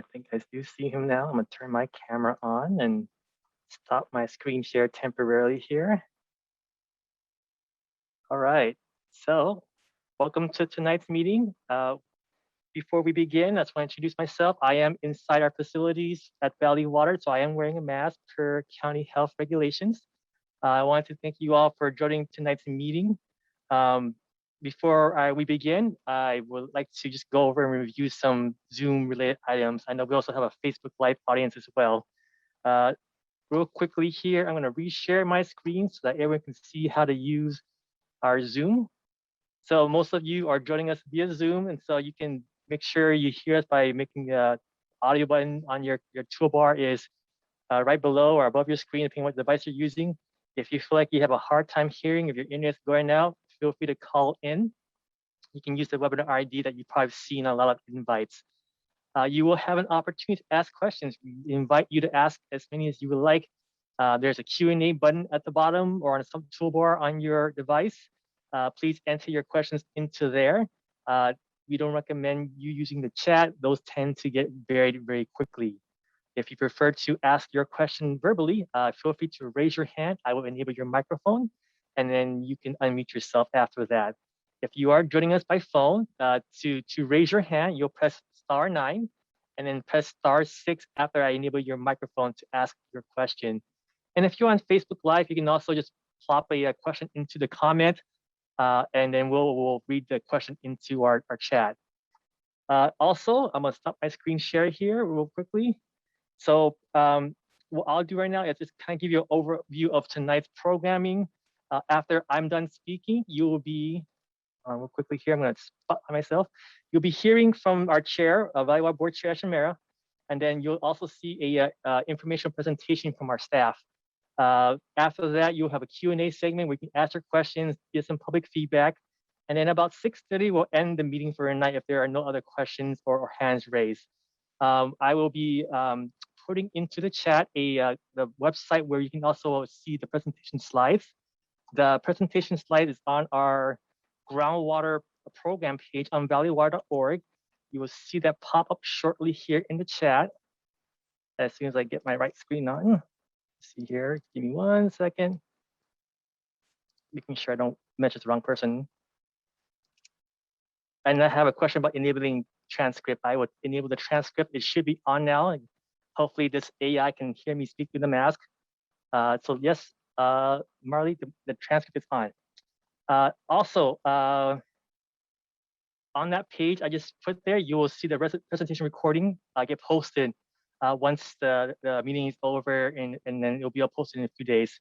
I think I do see him now. I'm gonna turn my camera on and stop my screen share temporarily here. All right, so welcome to tonight's meeting. Before we begin, I just want to introduce myself. I am inside our facilities at Valley Water, so I am wearing a mask per county health regulations. I wanted to thank you all for joining tonight's meeting. Before we begin, I would like to just go over and review some Zoom related items. I know we also have a Facebook Live audience as well. Real quickly here, I'm gonna reshare my screen so that everyone can see how to use our Zoom. So most of you are joining us via Zoom, and so you can make sure you hear us by making the audio button on your toolbar is right below or above your screen, depending on what device you're using. If you feel like you have a hard time hearing, if your internet's going out, feel free to call in. You can use the webinar ID that you've probably seen on a lot of invites. You will have an opportunity to ask questions. We invite you to ask as many as you would like. There's a Q&A button at the bottom or on some toolbar on your device. Please enter your questions into there. We don't recommend you using the chat. Those tend to get buried very quickly. If you prefer to ask your question verbally, feel free to raise your hand. I will enable your microphone, and then you can unmute yourself after that. If you are joining us by phone, to raise your hand, you'll press *9, and then press *6 after I enable your microphone to ask your question. And if you're on Facebook Live, you can also just plop a question into the comment, and then we'll read the question into our chat. Also, I'm gonna stop my screen share here real quickly. So what I'll do right now is just kind of give you an overview of tonight's programming. After I'm done speaking, you will be, real quickly here, I'm gonna spot myself. You'll be hearing from our chair, Valley Water Board Chair Escamara, and then you'll also see a informational presentation from our staff. After that, you'll have a Q&A segment where you can ask your questions, get some public feedback. And then about 6:30, we'll end the meeting for tonight if there are no other questions or hands raised. I will be putting into the chat the website where you can also see the presentation slides. The presentation slide is on our groundwater program page on valleywater.org. You will see that pop up shortly here in the chat as soon as I get my right screen on. See here, give me 1 second. Making sure I don't mention the wrong person. And I have a question about enabling transcript. I would enable the transcript. It should be on now. And hopefully this AI can hear me speak through the mask. So yes, Marley, the transcript is on. Also, on that page I just put there, you will see the presentation recording get posted once the meeting is over, and then it'll be posted in a few days.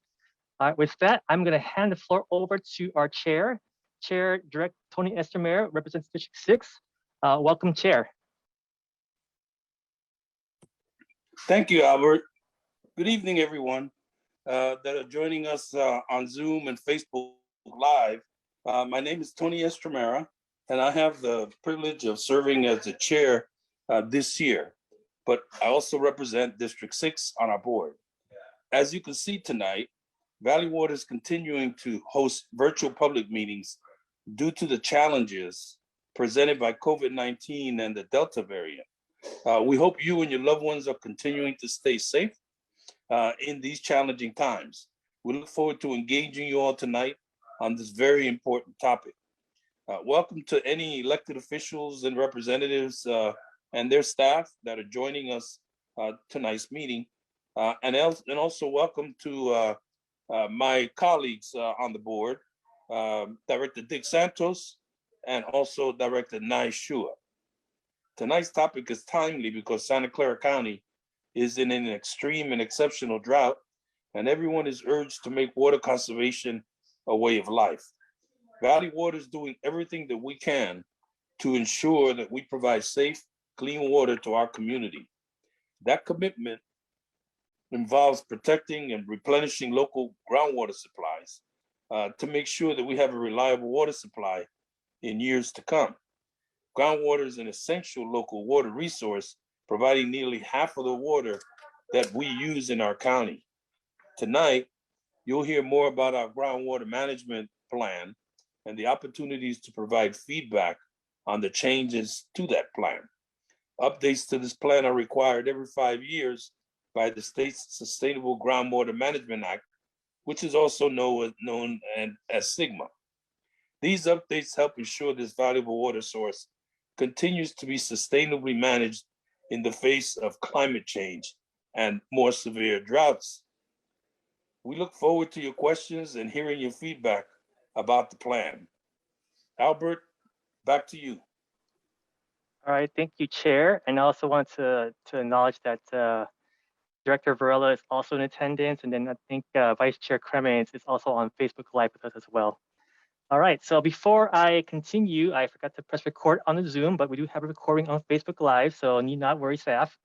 With that, I'm going to hand the floor over to our chair. Chair Direct Tony Escamara represents District 6. Welcome, Chair. Thank you, Albert. Good evening, everyone that are joining us on Zoom and Facebook Live. My name is Tony Escamara, and I have the privilege of serving as the chair this year. But I also represent District 6 on our board. As you can see tonight, Valley Water is continuing to host virtual public meetings due to the challenges presented by COVID-19 and the Delta variant. We hope you and your loved ones are continuing to stay safe in these challenging times. We look forward to engaging you all tonight on this very important topic. Welcome to any elected officials and representatives and their staff that are joining us tonight's meeting. And also welcome to my colleagues on the board, Director Dick Santos and also Director Nai Shua. Tonight's topic is timely because Santa Clara County is in an extreme and exceptional drought, and everyone is urged to make water conservation a way of life. Valley Water is doing everything that we can to ensure that we provide safe, clean water to our community. That commitment involves protecting and replenishing local groundwater supplies to make sure that we have a reliable water supply in years to come. Groundwater is an essential local water resource, providing nearly half of the water that we use in our county. Tonight, you'll hear more about our groundwater management plan and the opportunities to provide feedback on the changes to that plan. Updates to this plan are required every 5 years by the state's Sustainable Groundwater Management Act, which is also known as SGMA. These updates help ensure this valuable water source continues to be sustainably managed in the face of climate change and more severe droughts. We look forward to your questions and hearing your feedback about the plan. Albert, back to you. All right, thank you, Chair. And I also want to acknowledge that Director Varela is also in attendance, and then I think Vice Chair Kremens is also on Facebook Live with us as well. All right, so before I continue, I forgot to press record on the Zoom, but we do have a recording on Facebook Live, so need not worry, staff.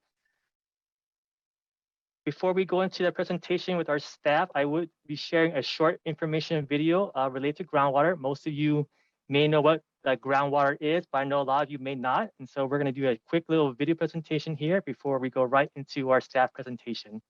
Before we go into the presentation with our staff, I would be sharing a short information video related to groundwater. Most of you may know what groundwater is, but I know a lot of you may not. And so we're going to do a quick little video presentation here before we go right into our staff presentation.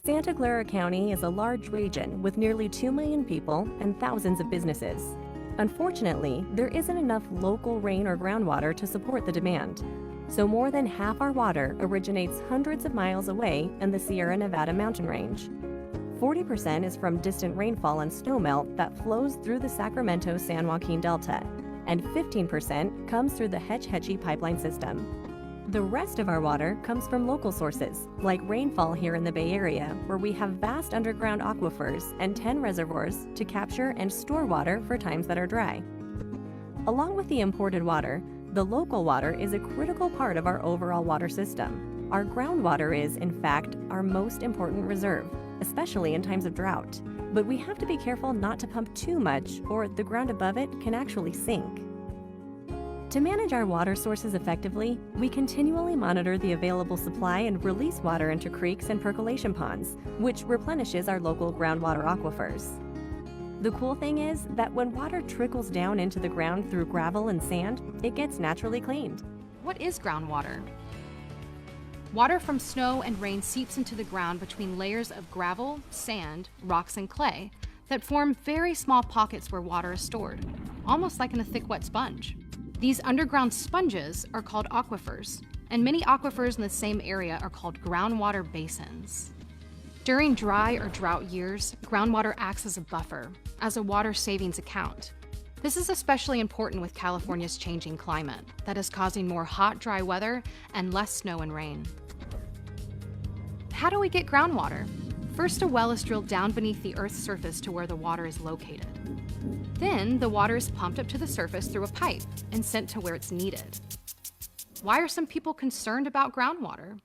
Santa Clara County is a large region with nearly 2 million people and thousands of businesses. Unfortunately, there isn't enough local rain or groundwater to support the demand. So more than half our water originates hundreds of miles away in the Sierra Nevada mountain range. 40% is from distant rainfall and snowmelt that flows through the Sacramento-San Joaquin Delta, and 15% comes through the Hetch Hetchy pipeline system. The rest of our water comes from local sources, like rainfall here in the Bay Area, where we have vast underground aquifers and 10 reservoirs to capture and store water for times that are dry. Along with the imported water, the local water is a critical part of our overall water system. Our groundwater is, in fact, our most important reserve, especially in times of drought. But we have to be careful not to pump too much, or the ground above it can actually sink. To manage our water sources effectively, we continually monitor the available supply and release water into creeks and percolation ponds, which replenishes our local groundwater aquifers. The cool thing is that when water trickles down into the ground through gravel and sand, it gets naturally cleaned. What is groundwater? Water from snow and rain seeps into the ground between layers of gravel, sand, rocks, and clay that form very small pockets where water is stored, almost like in a thick, wet sponge. These underground sponges are called aquifers, and many aquifers in the same area are called groundwater basins. During dry or drought years, groundwater acts as a buffer, as a water savings account. This is especially important with California's changing climate that is causing more hot, dry weather and less snow and rain. How do we get groundwater? First, a well is drilled down beneath the Earth's surface to where the water is located. Then, the water is pumped up to the surface through a pipe and sent to where it's needed. Why are some people concerned about groundwater?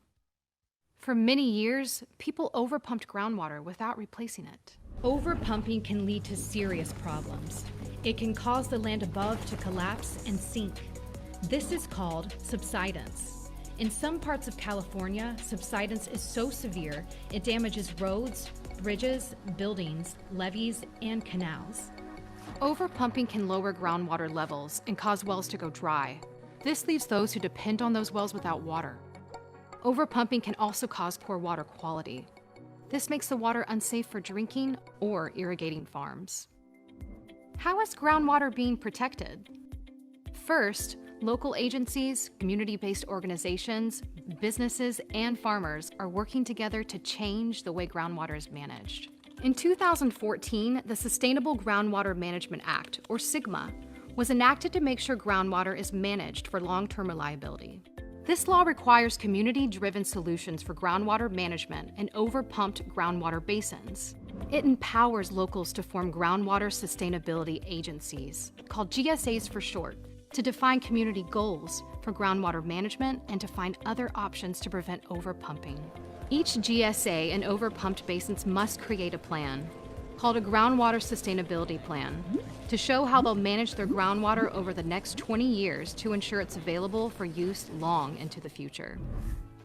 For many years, people overpumped groundwater without replacing it. Overpumping can lead to serious problems. It can cause the land above to collapse and sink. This is called subsidence. In some parts of California, subsidence is so severe it damages roads, bridges, buildings, levees, and canals. Overpumping can lower groundwater levels and cause wells to go dry. This leaves those who depend on those wells without water. Overpumping can also cause poor water quality. This makes the water unsafe for drinking or irrigating farms. How is groundwater being protected? First, local agencies, community-based organizations, businesses, and farmers are working together to change the way groundwater is managed. In 2014, the Sustainable Groundwater Management Act, or SGMA, was enacted to make sure groundwater is managed for long-term reliability. This law requires community-driven solutions for groundwater management in overpumped groundwater basins. It empowers locals to form groundwater sustainability agencies, called GSAs for short, to define community goals for groundwater management and to find other options to prevent overpumping. Each GSA in overpumped basins must create a plan, called a Groundwater Sustainability Plan, to show how they'll manage their groundwater over the next 20 years to ensure it's available for use long into the future.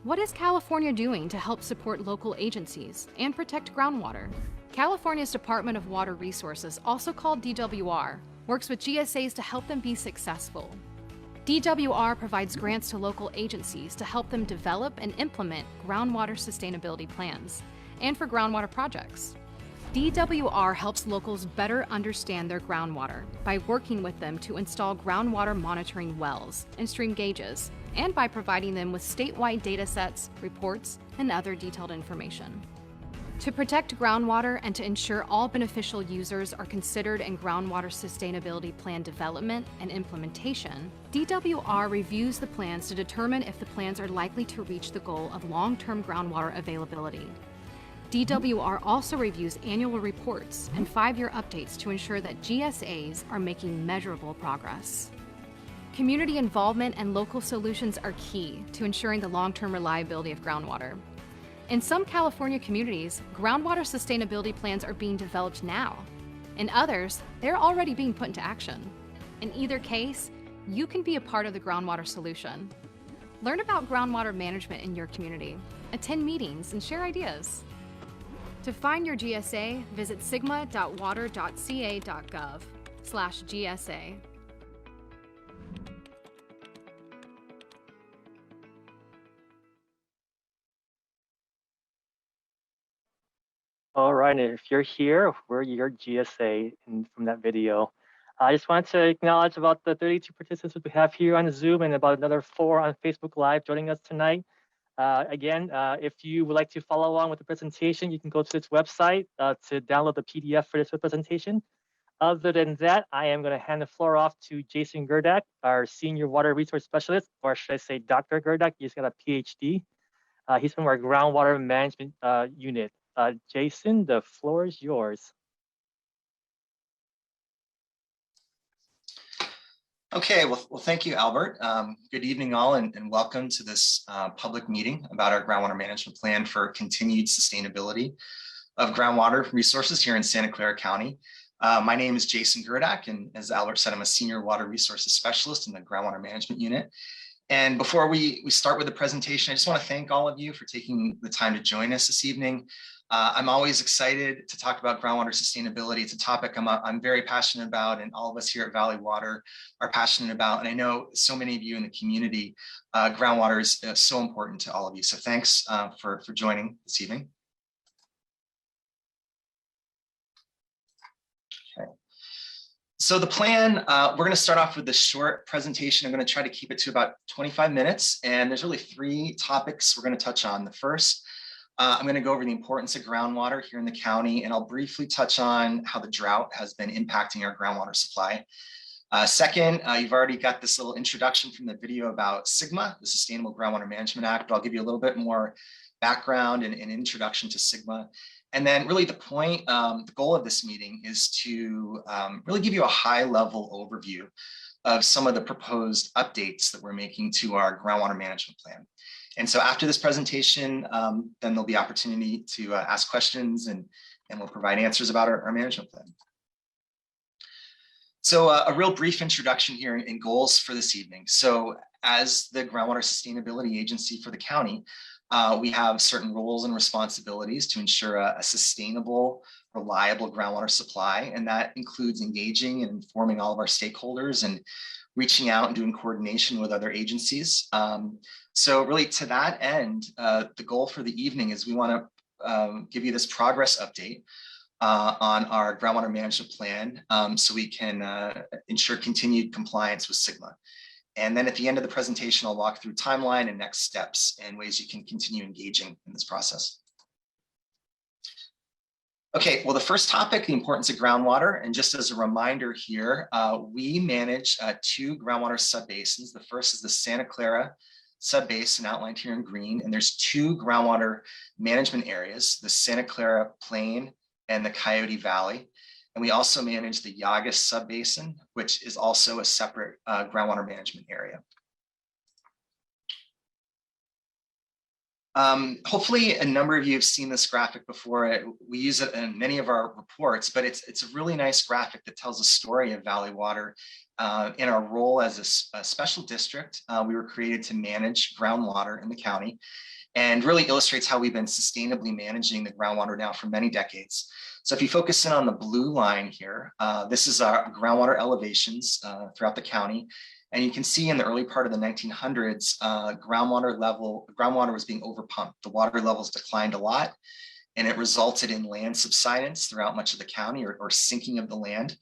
What is California doing to help support local agencies and protect groundwater? California's Department of Water Resources, also called DWR, works with GSAs to help them be successful. DWR provides grants to local agencies to help them develop and implement groundwater sustainability plans and for groundwater projects. DWR helps locals better understand their groundwater by working with them to install groundwater monitoring wells and stream gauges, and by providing them with statewide data sets, reports, and other detailed information. To protect groundwater and to ensure all beneficial users are considered in groundwater sustainability plan development and implementation, DWR reviews the plans to determine if the plans are likely to reach the goal of long-term groundwater availability. DWR also reviews annual reports and 5-year updates to ensure that GSAs are making measurable progress. Community involvement and local solutions are key to ensuring the long-term reliability of groundwater. In some California communities, groundwater sustainability plans are being developed now. In others, they're already being put into action. In either case, you can be a part of the groundwater solution. Learn about groundwater management in your community, attend meetings, and share ideas. To find your GSA, visit sigma.water.ca.gov/GSA. All right, and if you're here, we're your GSA from that video. I just want to acknowledge about the 32 participants we have here on Zoom and about another 4 on Facebook Live joining us tonight. Again, if you would like to follow along with the presentation, you can go to this website to download the PDF for this presentation. Other than that, I am going to hand the floor off to Jason Gurdak, our Senior Water Resource Specialist, or should I say Dr. Gurdak. He's got a PhD. He's from our Groundwater Management Unit. Jason, the floor is yours. Okay, well, thank you, Albert. Good evening, all, and welcome to this public meeting about our groundwater management plan for continued sustainability of groundwater resources here in Santa Clara County. My name is Jason Gurdak, and as Albert said, I'm a Senior Water Resources Specialist in the Groundwater Management Unit. And before we start with the presentation, I just want to thank all of you for taking the time to join us this evening. I'm always excited to talk about groundwater sustainability. It's a topic I'm very passionate about, and all of us here at Valley Water are passionate about. And I know so many of you in the community, groundwater is so important to all of you. So thanks for joining this evening. Okay. So the plan, we're going to start off with this short presentation. I'm going to try to keep it to about 25 minutes. And there's really 3 topics we're going to touch on. The first, I'm going to go over the importance of groundwater here in the county, and I'll briefly touch on how the drought has been impacting our groundwater supply. Second, you've already got this little introduction from the video about SGMA, the Sustainable Groundwater Management Act, but I'll give you a little bit more background and introduction to SGMA. And then really the point, the goal of this meeting is to really give you a high-level overview of some of the proposed updates that we're making to our groundwater management plan. And so after this presentation, then there'll be opportunity to ask questions, and we'll provide answers about our management plan. So a real brief introduction here and goals for this evening. So as the Groundwater Sustainability Agency for the county, we have certain roles and responsibilities to ensure a sustainable, reliable groundwater supply. And that includes engaging and informing all of our stakeholders and reaching out and doing coordination with other agencies. So really to that end, the goal for the evening is we want to give you this progress update on our groundwater management plan so we can ensure continued compliance with SGMA. And then at the end of the presentation, I'll walk through timeline and next steps and ways you can continue engaging in this process. Okay, well, the first topic, the importance of groundwater. And just as a reminder here, we manage 2 groundwater subbasins. The first is the Santa Clara subbasin outlined here in green. And there's 2 groundwater management areas, the Santa Clara Plain and the Coyote Valley. And we also manage the Yagas subbasin, which is also a separate groundwater management area. Hopefully a number of you have seen this graphic before. We use it in many of our reports, but it's a really nice graphic that tells a story of Valley Water in our role as a special district. We were created to manage groundwater in the county, and really illustrates how we've been sustainably managing the groundwater now for many decades. So if you focus in on the blue line here, this is our groundwater elevations throughout the county. And you can see in the early part of the 1900s, groundwater was being overpumped. The water levels declined a lot. and it resulted in land subsidence throughout much of the county, or sinking of the land.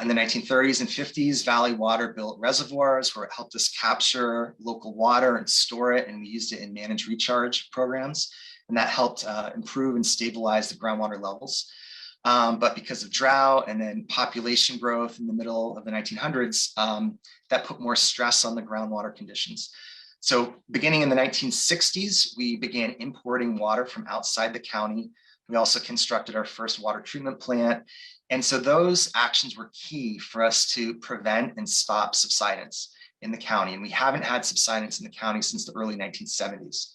In the 1930s and 50s, Valley Water built reservoirs where it helped us capture local water and store it, and we used it in managed recharge programs, and that helped improve and stabilize the groundwater levels. But because of drought and then population growth in the middle of the 1900s, that put more stress on the groundwater conditions. So beginning in the 1960s, we began importing water from outside the county. We also constructed our first water treatment plant. And so those actions were key for us to prevent and stop subsidence in the county. And we haven't had subsidence in the county since the early 1970s.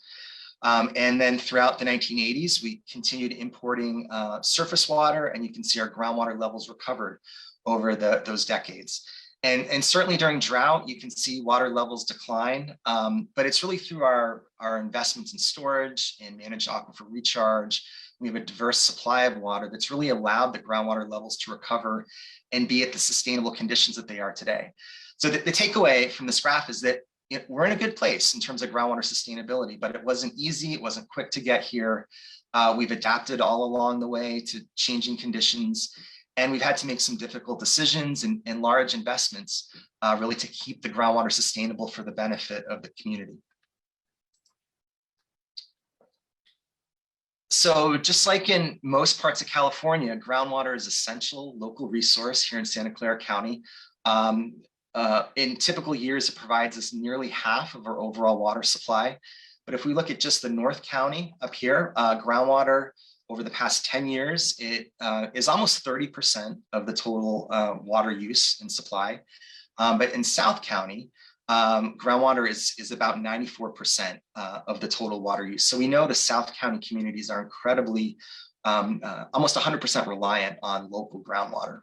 And then throughout the 1980s, we continued importing surface water, and you can see our groundwater levels recovered over those decades. And certainly during drought, you can see water levels decline, but it's really through our investments in storage and managed aquifer recharge. We have a diverse supply of water that's really allowed the groundwater levels to recover and be at the sustainable conditions that they are today. So the takeaway from this graph is that we're in a good place in terms of groundwater sustainability, but it wasn't easy. It wasn't quick to get here. We've adapted all along the way to changing conditions, and we've had to make some difficult decisions and large investments really to keep the groundwater sustainable for the benefit of the community. So just like in most parts of California, groundwater is an essential local resource here in Santa Clara County. In typical years, it provides us nearly half of our overall water supply. But if we look at just the North County up here, groundwater over the past 10 years, it is almost 30% of the total water use and supply. But in South County, groundwater is about 94% of the total water use. So we know the South County communities are incredibly, almost 100% reliant on local groundwater.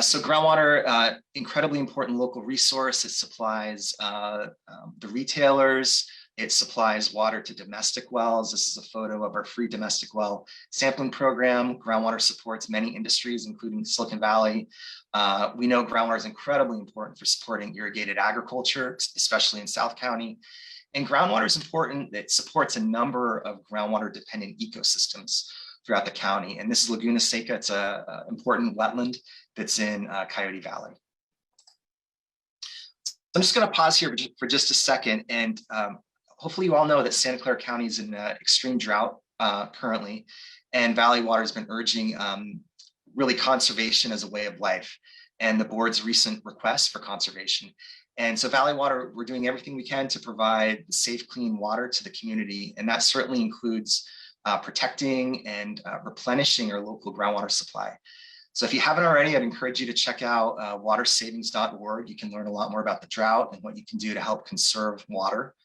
So groundwater, incredibly important local resource. It supplies the retailers. It supplies water to domestic wells. This is a photo of our free domestic well sampling program. Groundwater supports many industries, including Silicon Valley. We know groundwater is incredibly important for supporting irrigated agriculture, especially in South County. And groundwater is important. It supports a number of groundwater dependent ecosystems throughout the county. And this is Laguna Seca. It's an important wetland that's in Coyote Valley. I'm just going to pause here for just a second, and hopefully you all know that Santa Clara County is in extreme drought currently, and Valley Water has been urging really conservation as a way of life, and the board's recent request for conservation. And so Valley Water, we're doing everything we can to provide safe, clean water to the community, and that certainly includes protecting and replenishing our local groundwater supply. So if you haven't already, I'd encourage you to check out watersavings.org. You can learn a lot more about the drought and what you can do to help conserve water.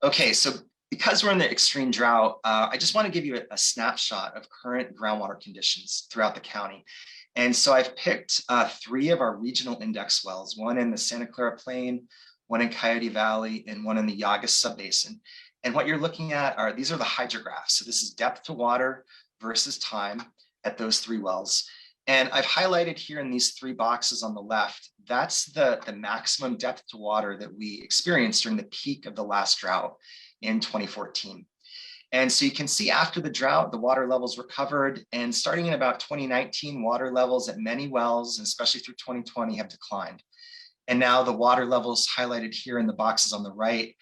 Okay, so because we're in the extreme drought, I just want to give you a snapshot of current groundwater conditions throughout the county. And so I've picked 3 of our regional index wells, one in the Santa Clara Plain, one in Coyote Valley, and one in the Yagas Subbasin. And what you're looking at are, these are the hydrographs. So this is depth to water versus time at those 3 wells. And I've highlighted here in these 3 boxes on the left, that's the maximum depth to water that we experienced during the peak of the last drought in 2014. And so you can see after the drought, the water levels recovered, and starting in about 2019, water levels at many wells, and especially through 2020, have declined. And now the water levels highlighted here in the boxes on the right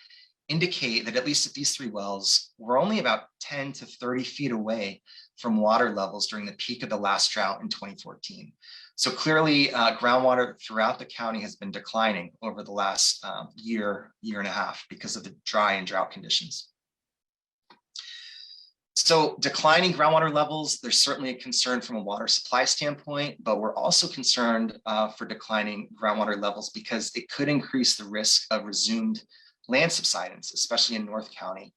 indicate that at least at these 3 wells, we're only about 10 to 30 feet away from water levels during the peak of the last drought in 2014. So clearly groundwater throughout the county has been declining over the last year and a half because of the dry and drought conditions. So declining groundwater levels, there's certainly a concern from a water supply standpoint, but we're also concerned for declining groundwater levels because it could increase the risk of resumed land subsidence, especially in North County.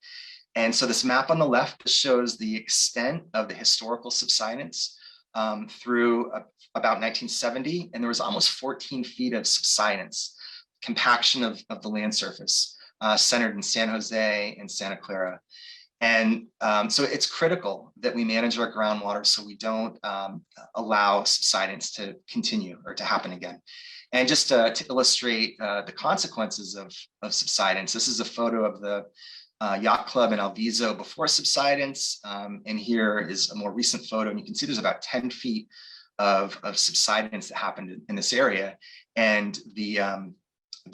And so this map on the left shows the extent of the historical subsidence through about 1970, and there was almost 14 feet of subsidence, compaction of the land surface centered in San Jose and Santa Clara. And so it's critical that we manage our groundwater so we don't allow subsidence to continue or to happen again. And just to illustrate the consequences of subsidence, this is a photo of the yacht club in Alviso before subsidence. And here is a more recent photo, and you can see there's about 10 feet of subsidence that happened in this area. And the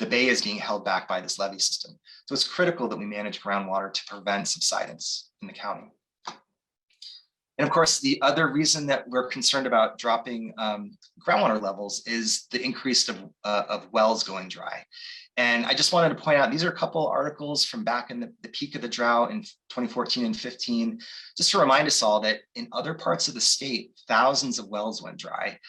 bay is being held back by this levee system. So it's critical that we manage groundwater to prevent subsidence in the county. And of course, the other reason that we're concerned about dropping groundwater levels is the increase of wells going dry. And I just wanted to point out, these are a couple articles from back in the peak of the drought in 2014 and 15, just to remind us all that in other parts of the state, thousands of wells went dry,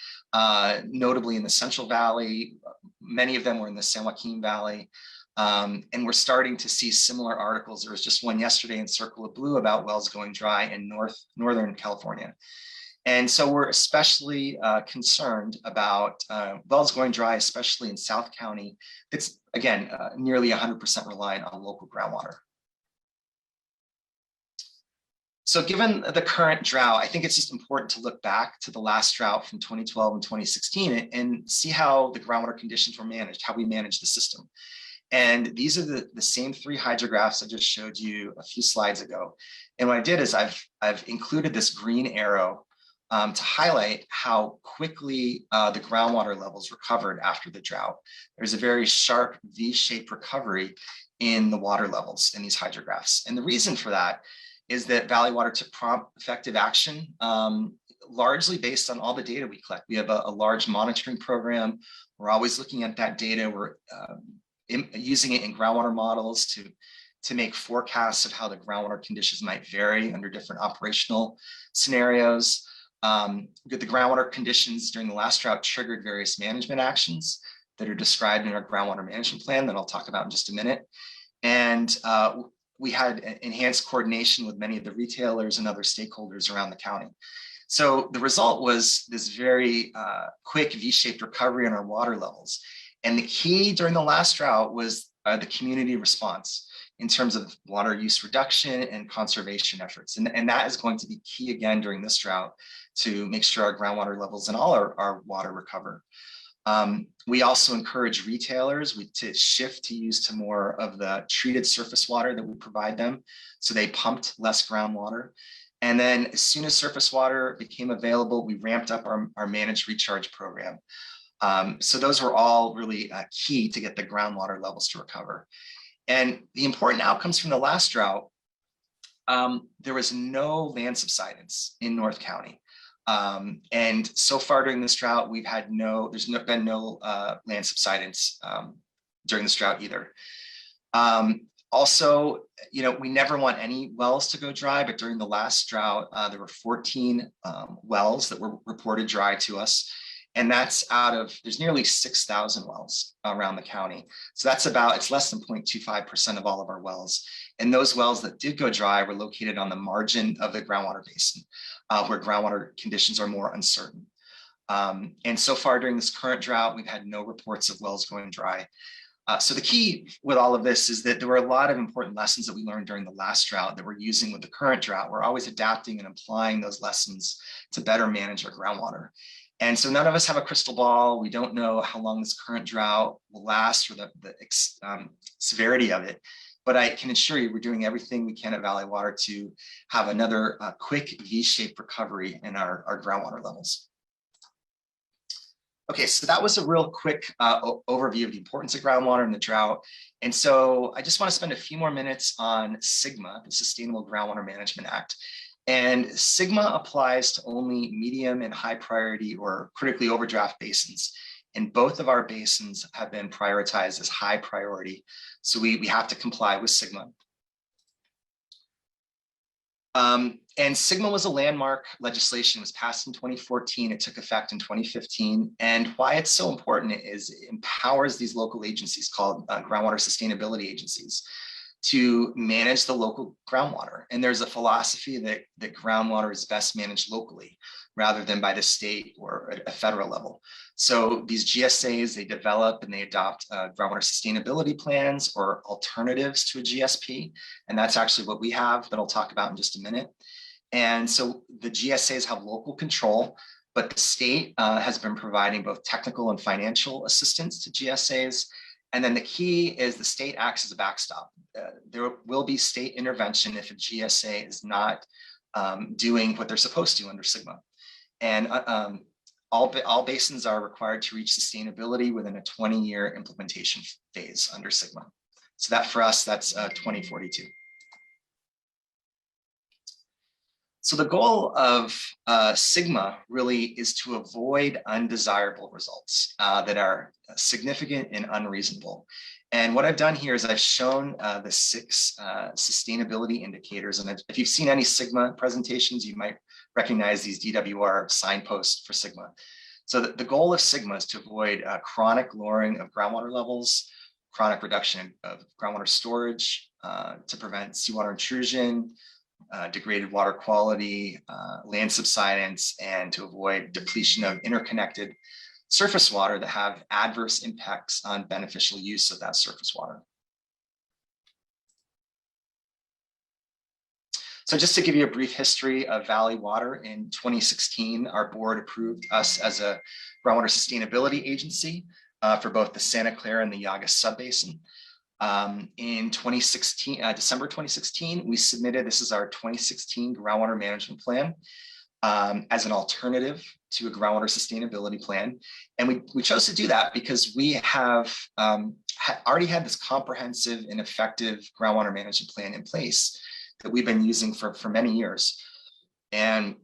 notably in the Central Valley. Many of them were in the San Joaquin Valley. And we're starting to see similar articles. There was just one yesterday in Circle of Blue about wells going dry in Northern California. And so we're especially concerned about wells going dry, especially in South County. It's, again, nearly 100% reliant on local groundwater. So given the current drought, I think it's just important to look back to the last drought from 2012 and 2016 and see how the groundwater conditions were managed, how we managed the system. And these are the same three hydrographs I just showed you a few slides ago. And what I did is I've included this green arrow to highlight how quickly the groundwater levels recovered after the drought. There's a very sharp V-shaped recovery in the water levels in these hydrographs. And the reason for that is that Valley Water took prompt effective action, largely based on all the data we collect. We have a large monitoring program. We're always looking at that data. We're using it in groundwater models to make forecasts of how the groundwater conditions might vary under different operational scenarios. The groundwater conditions during the last drought triggered various management actions that are described in our groundwater management plan that I'll talk about in just a minute. And we had enhanced coordination with many of the retailers and other stakeholders around the county. So the result was this very quick V-shaped recovery in our water levels. And the key during the last drought was the community response in terms of water use reduction and conservation efforts. And that is going to be key again during this drought to make sure our groundwater levels and all our water recover. We also encourage retailers to shift to use to more of the treated surface water that we provide them. So they pumped less groundwater. And then as soon as surface water became available, we ramped up our managed recharge program. So those were all really key to get the groundwater levels to recover. And the important outcomes from the last drought, there was no land subsidence in North County. And so far during this drought, there's been no land subsidence during this drought either. Also, we never want any wells to go dry, but during the last drought, there were 14 wells that were reported dry to us. And that's there's nearly 6,000 wells around the county. So it's less than 0.25% of all of our wells. And those wells that did go dry were located on the margin of the groundwater basin, where groundwater conditions are more uncertain. And so far during this current drought, we've had no reports of wells going dry. So the key with all of this is that there were a lot of important lessons that we learned during the last drought that we're using with the current drought. We're always adapting and applying those lessons to better manage our groundwater. And so none of us have a crystal ball. We don't know how long this current drought will last or the severity of it. But I can assure you we're doing everything we can at Valley Water to have another quick V-shaped recovery in our groundwater levels. Okay, so that was a real quick overview of the importance of groundwater in the drought. And so I just want to spend a few more minutes on SGMA, the Sustainable Groundwater Management Act. And SGMA applies to only medium and high priority or critically overdraft basins. And both of our basins have been prioritized as high priority. So we have to comply with SGMA. And SGMA was a landmark legislation. It was passed in 2014. It took effect in 2015. And why it's so important is it empowers these local agencies called groundwater sustainability agencies to manage the local groundwater. And there's a philosophy that groundwater is best managed locally rather than by the state or a federal level. So these GSAs, they develop and they adopt groundwater sustainability plans or alternatives to a GSP. And that's actually what we have that I'll talk about in just a minute. And so the GSAs have local control, but the state has been providing both technical and financial assistance to GSAs. And then the key is the state acts as a backstop. There will be state intervention if a GSA is not doing what they're supposed to under SGMA. And all basins are required to reach sustainability within a 20-year implementation phase under SGMA. So that for us, that's 2042. So the goal of SGMA really is to avoid undesirable results that are significant and unreasonable. And what I've done here is I've shown the 6 sustainability indicators. And if you've seen any SGMA presentations, you might recognize these DWR signposts for SGMA. So the goal of SGMA is to avoid chronic lowering of groundwater levels, chronic reduction of groundwater storage, to prevent seawater intrusion, degraded water quality, land subsidence, and to avoid depletion of interconnected surface water that have adverse impacts on beneficial use of that surface water. So just to give you a brief history of Valley Water, in 2016, our board approved us as a groundwater sustainability agency for both the Santa Clara and the Yaga subbasin. In 2016, December 2016, we submitted, this is our 2016 groundwater management plan as an alternative to a groundwater sustainability plan. And we chose to do that because we have already had this comprehensive and effective groundwater management plan in place that we've been using for many years. And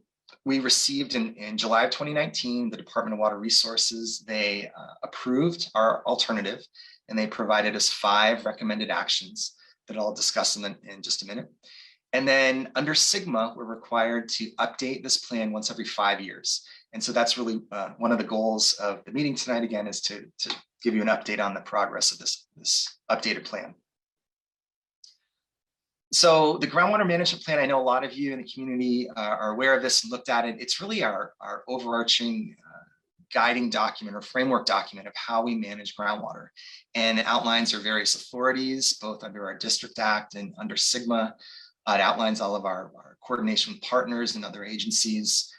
we received in July of 2019, the Department of Water Resources, they approved our alternative, and they provided us 5 recommended actions that I'll discuss in just a minute. And then under SGMA, we're required to update this plan once every 5 years. And so that's really one of the goals of the meeting tonight, again, is to give you an update on the progress of this updated plan. So the groundwater management plan, I know a lot of you in the community are aware of this and looked at it. It's really our overarching guiding document or framework document of how we manage groundwater. And it outlines our various authorities, both under our District Act and under SGMA. It outlines all of our coordination with partners and other agencies.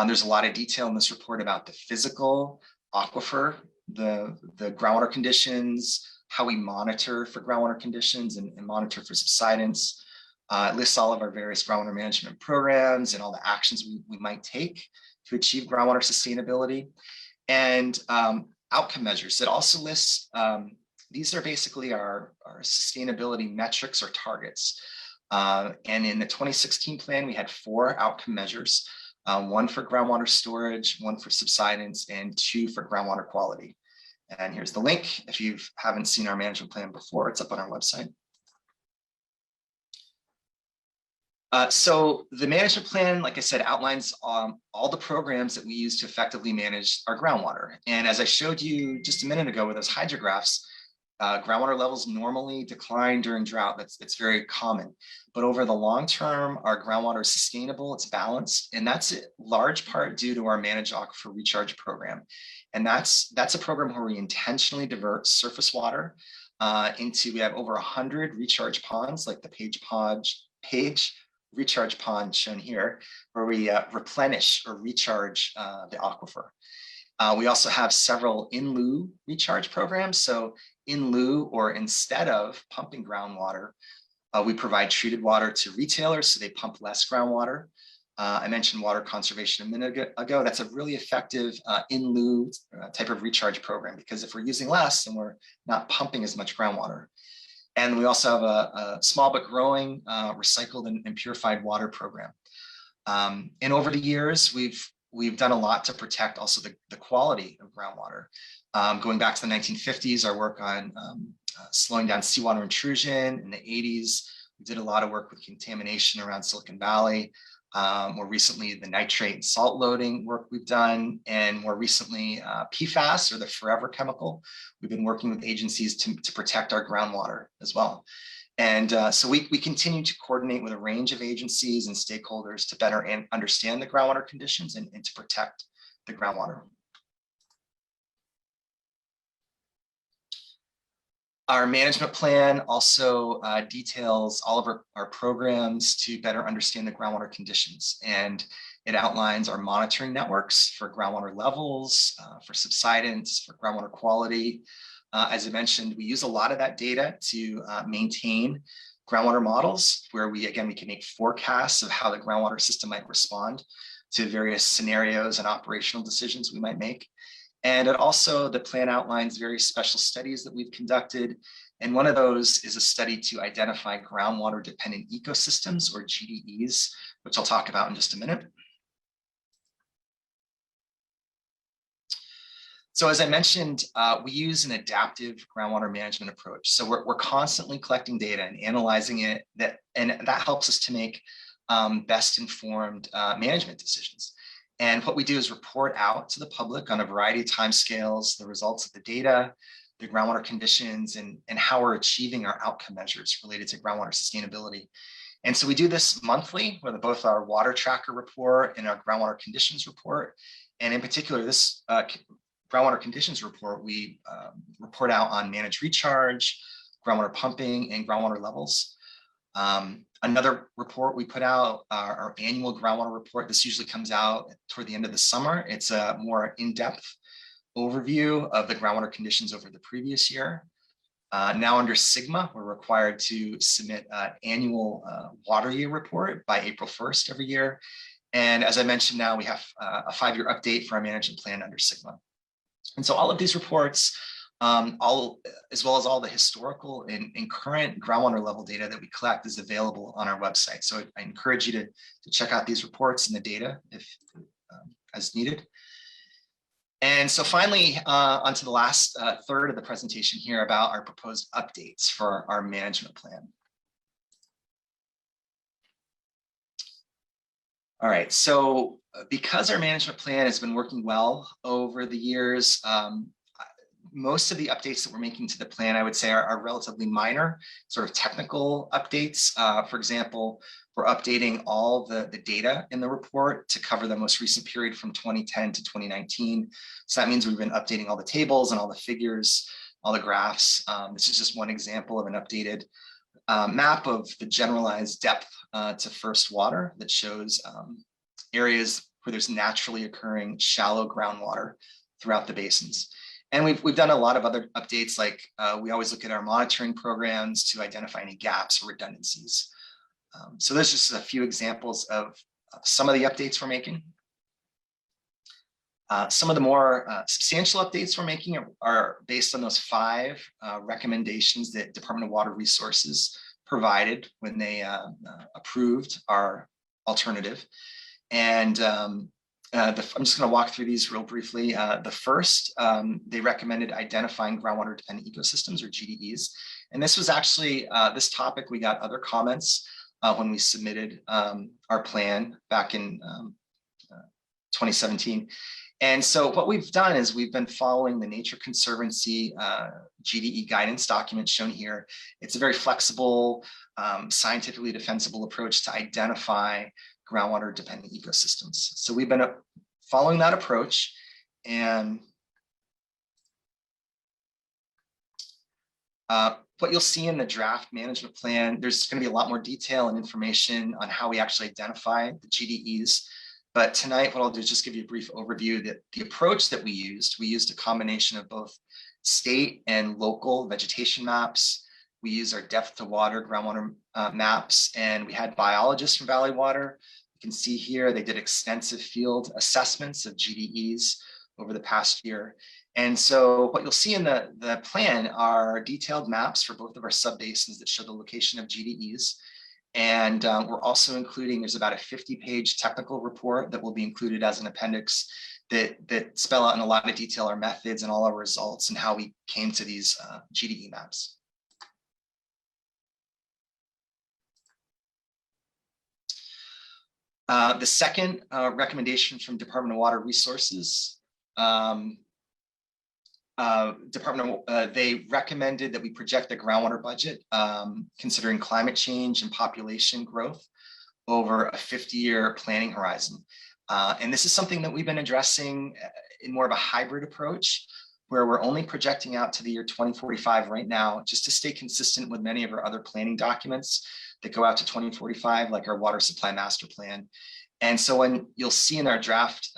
There's a lot of detail in this report about the physical aquifer, the groundwater conditions, how we monitor for groundwater conditions and monitor for subsidence. It lists all of our various groundwater management programs and all the actions we might take to achieve groundwater sustainability. And outcome measures. It also lists, these are basically our sustainability metrics or targets. And in the 2016 plan, we had 4 outcome measures, 1 for groundwater storage, 1 for subsidence, and 2 for groundwater quality. And here's the link. If you haven't seen our management plan before, it's up on our website. So the management plan, like I said, outlines all the programs that we use to effectively manage our groundwater. And as I showed you just a minute ago with those hydrographs, groundwater levels normally decline during drought. That's very common. But over the long term, our groundwater is sustainable, it's balanced, and that's in large part due to our Managed Aquifer Recharge program. And that's a program where we intentionally divert surface water we have over 100 recharge ponds, like the Page recharge pond shown here, where we replenish or recharge the aquifer. We also have several in lieu recharge programs. So in lieu or instead of pumping groundwater, we provide treated water to retailers so they pump less groundwater. I mentioned water conservation a minute ago. That's a really effective in lieu type of recharge program, because if we're using less, then we're not pumping as much groundwater. And we also have a small but growing recycled and purified water program. And over the years, we've done a lot to protect also the quality of groundwater. Going back to the 1950s, our work on slowing down seawater intrusion in the 80s. We did a lot of work with contamination around Silicon Valley. More recently, the nitrate and salt loading work we've done, and more recently, PFAS, or the forever chemical. We've been working with agencies to protect our groundwater as well. And so we continue to coordinate with a range of agencies and stakeholders to better understand the groundwater conditions and to protect the groundwater. Our management plan also details all of our programs to better understand the groundwater conditions. And it outlines our monitoring networks for groundwater levels, for subsidence, for groundwater quality. As I mentioned, we use a lot of that data to maintain groundwater models where we can make forecasts of how the groundwater system might respond to various scenarios and operational decisions we might make. And the plan outlines various special studies that we've conducted. And one of those is a study to identify groundwater dependent ecosystems, or GDEs, which I'll talk about in just a minute. So as I mentioned, we use an adaptive groundwater management approach. So we're constantly collecting data and analyzing it, and that helps us to make best informed management decisions. And what we do is report out to the public on a variety of timescales, the results of the data, the groundwater conditions, and how we're achieving our outcome measures related to groundwater sustainability. And so we do this monthly with both our water tracker report and our groundwater conditions report. And in particular, this groundwater conditions report, we report out on managed recharge, groundwater pumping, and groundwater levels. Another report we put out, our annual groundwater report. This usually comes out toward the end of the summer. It's a more in-depth overview of the groundwater conditions over the previous year. Now under SGMA, we're required to submit an annual water year report by April 1st every year. And as I mentioned, now we have a 5-year update for our management plan under SGMA. And so all of these reports, as well as all the historical and current groundwater level data that we collect, is available on our website. So I encourage you to check out these reports and the data as needed. And so finally, onto the last third of the presentation here about our proposed updates for our management plan. All right, so because our management plan has been working well over the years, most of the updates that we're making to the plan, I would say, are relatively minor, sort of technical updates. For example, we're updating all the data in the report to cover the most recent period from 2010 to 2019. So that means we've been updating all the tables and all the figures, all the graphs. This is just one example of an updated map of the generalized depth to first water that shows areas where there's naturally occurring shallow groundwater throughout the basins. And we've done a lot of other updates, like we always look at our monitoring programs to identify any gaps or redundancies. So there's just a few examples of some of the updates we're making. Some of the more substantial updates we're making are based on those 5 recommendations that Department of Water Resources provided when they approved our alternative. And I'm just going to walk through these real briefly. The first, they recommended identifying groundwater dependent ecosystems, or GDEs. And this was actually, this topic, we got other comments when we submitted our plan back in 2017. And so what we've done is we've been following the Nature Conservancy GDE guidance document shown here. It's a very flexible, scientifically defensible approach to identify groundwater dependent ecosystems. So we've been following that approach, and what you'll see in the draft management plan, there's going to be a lot more detail and information on how we actually identify the GDEs. But tonight, what I'll do is just give you a brief overview that the approach that we used a combination of both state and local vegetation maps. We use our depth to water groundwater maps, and we had biologists from Valley Water. You can see here, they did extensive field assessments of GDEs over the past year. And so what you'll see in the plan are detailed maps for both of our subbasins that show the location of GDEs. And we're also including, there's about a 50-page technical report that will be included as an appendix that spell out in a lot of detail our methods and all our results and how we came to these GDE maps. The second recommendation from Department of Water Resources department, they recommended that we project the groundwater budget, considering climate change and population growth over a 50-year planning horizon. And this is something that we've been addressing in more of a hybrid approach, where we're only projecting out to the year 2045 right now, just to stay consistent with many of our other planning documents that go out to 2045, like our water supply master plan. And so when you'll see in our draft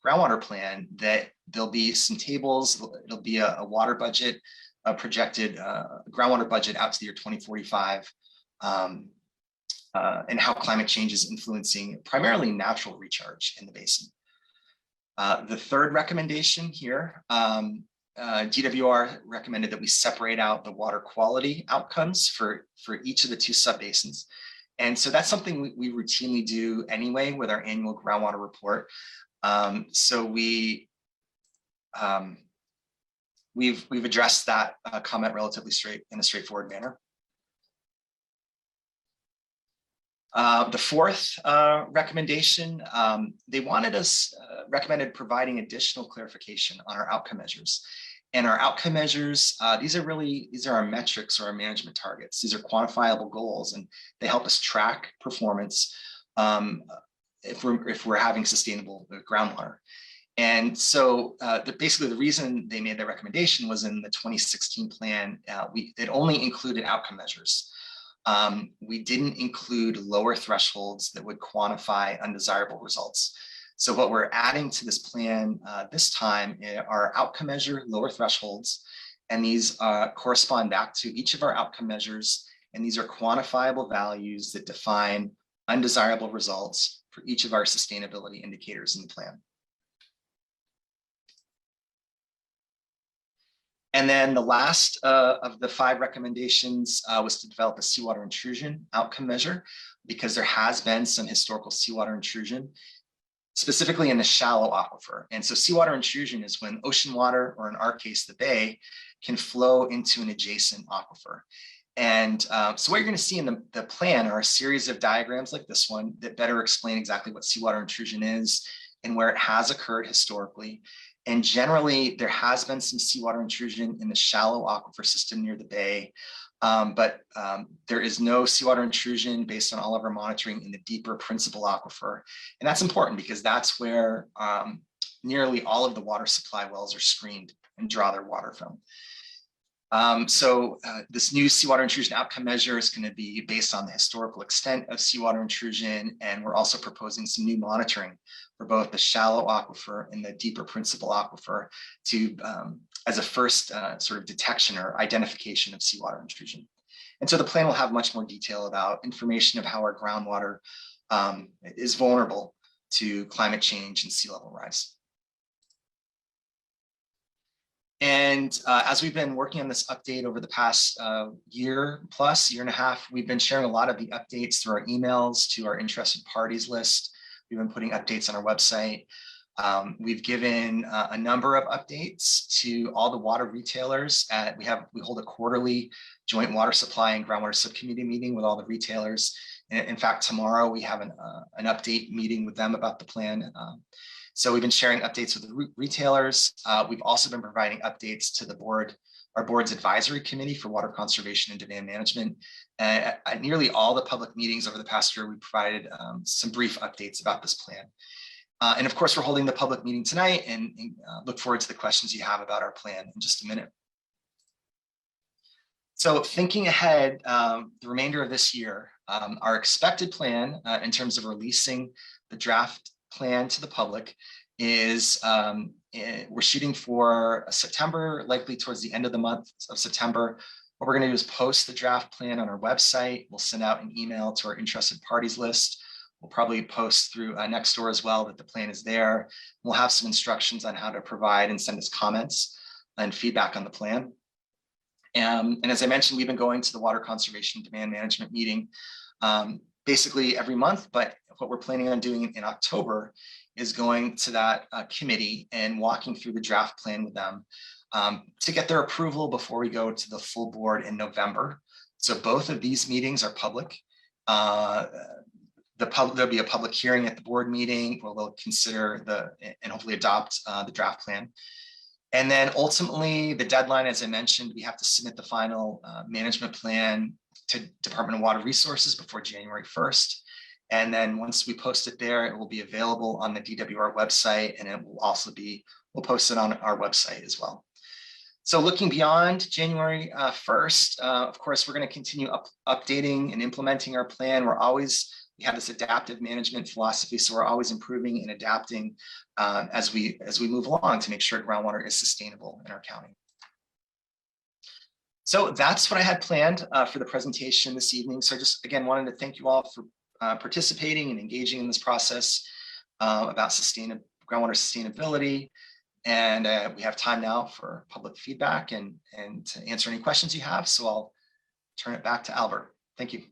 groundwater plan that there'll be some tables, it'll be a water budget, a projected groundwater budget out to the year 2045, and how climate change is influencing primarily natural recharge in the basin. The third recommendation here, DWR recommended that we separate out the water quality outcomes for each of the 2 subbasins. And so that's something we routinely do anyway with our annual groundwater report. So we've addressed that comment relatively in a straightforward manner. The fourth recommendation, they recommended providing additional clarification on our outcome measures. And our outcome measures, these are our metrics or our management targets. These are quantifiable goals, and they help us track performance if we're having sustainable groundwater. And so basically the reason they made that recommendation was in the 2016 plan, it only included outcome measures. We didn't include lower thresholds that would quantify undesirable results. So what we're adding to this plan this time are outcome measure lower thresholds, and these correspond back to each of our outcome measures, and these are quantifiable values that define undesirable results for each of our sustainability indicators in the plan. And then the last of the 5 recommendations was to develop a seawater intrusion outcome measure, because there has been some historical seawater intrusion, specifically in the shallow aquifer. And so seawater intrusion is when ocean water, or in our case, the bay, can flow into an adjacent aquifer. And so what you're going to see in the plan are a series of diagrams like this one that better explain exactly what seawater intrusion is and where it has occurred historically. And generally, there has been some seawater intrusion in the shallow aquifer system near the bay, but there is no seawater intrusion based on all of our monitoring in the deeper principal aquifer. And that's important because that's where nearly all of the water supply wells are screened and draw their water from. So this new seawater intrusion outcome measure is going to be based on the historical extent of seawater intrusion, and we're also proposing some new monitoring for both the shallow aquifer and the deeper principal aquifer to as a first sort of detection or identification of seawater intrusion. And so the plan will have much more detail about information of how our groundwater is vulnerable to climate change and sea level rise. And as we've been working on this update over the past year and a half, we've been sharing a lot of the updates through our emails to our interested parties list. We've been putting updates on our website. We've given a number of updates to all the water retailers. We hold a quarterly joint water supply and groundwater subcommittee meeting with all the retailers. And in fact, tomorrow we have an update meeting with them about the plan. So we've been sharing updates with the retailers. We've also been providing updates to the board, our board's advisory committee for water conservation and demand management. At nearly all the public meetings over the past year, we provided some brief updates about this plan. And of course, we're holding the public meeting tonight, and look forward to the questions you have about our plan in just a minute. So thinking ahead, the remainder of this year, our expected plan in terms of releasing the draft plan to the public is we're shooting for September, likely towards the end of the month of September. What we're going to do is post the draft plan on our website. We'll send out an email to our interested parties list. We'll probably post through Nextdoor as well that the plan is there. We'll have some instructions on how to provide and send us comments and feedback on the plan. And as I mentioned, we've been going to the Water Conservation Demand Management meeting basically every month, but what we're planning on doing in October is going to that committee and walking through the draft plan with them to get their approval before we go to the full board in November. So both of these meetings are public. There'll be a public hearing at the board meeting where we'll consider and hopefully adopt the draft plan. And then ultimately, the deadline, as I mentioned, we have to submit the final management plan to Department of Water Resources before January 1st. And then once we post it there, it will be available on the DWR website, and it will also be, we'll post it on our website as well. So looking beyond January 1st, of course, we're going to continue updating and implementing our plan. We have this adaptive management philosophy, so we're always improving and adapting as we move along to make sure groundwater is sustainable in our county. So that's what I had planned for the presentation this evening. So I just, again, wanted to thank you all for participating and engaging in this process about groundwater sustainability. And we have time now for public feedback and to answer any questions you have. So I'll turn it back to Albert. Thank you.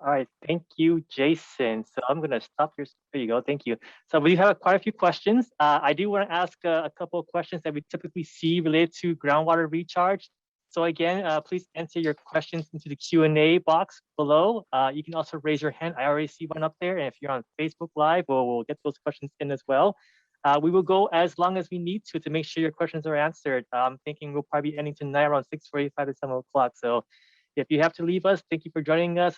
All right, thank you, Jason. So I'm going to stop here. There you go. Thank you. So we have quite a few questions. I do want to ask a couple of questions that we typically see related to groundwater recharge. So again, please enter your questions into the Q&A box below. You can also raise your hand. I already see one up there. And if you're on Facebook Live, we'll get those questions in as well. We will go as long as we need to make sure your questions are answered. I'm thinking we'll probably be ending tonight around 6:45 to 7 o'clock. So if you have to leave us, thank you for joining us.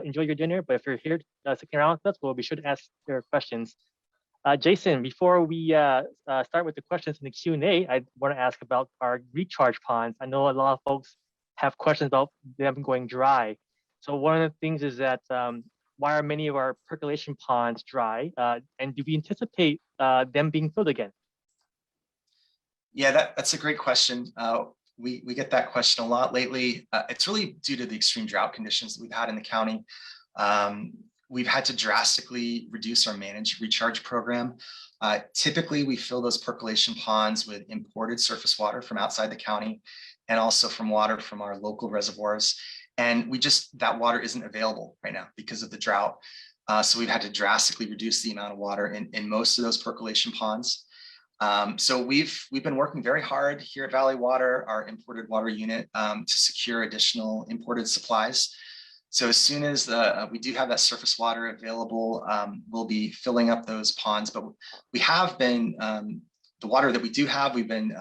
Enjoy your dinner. But if you're here sticking around with us, we'll be sure to ask your questions. Jason, before we start with the questions in the Q&A, I want to ask about our recharge ponds. I know a lot of folks have questions about them going dry. So one of the things is that why are many of our percolation ponds dry? And do we anticipate them being filled again? Yeah, that's a great question. We get that question a lot lately. It's really due to the extreme drought conditions that we've had in the county. We've had to drastically reduce our managed recharge program. Typically, we fill those percolation ponds with imported surface water from outside the county and also from water from our local reservoirs. And that water isn't available right now because of the drought. So we've had to drastically reduce the amount of water in most of those percolation ponds. So we've been working very hard here at Valley Water, our imported water unit, to secure additional imported supplies. So as soon as we do have that surface water available, we'll be filling up those ponds. But we have been, the water that we do have, we've been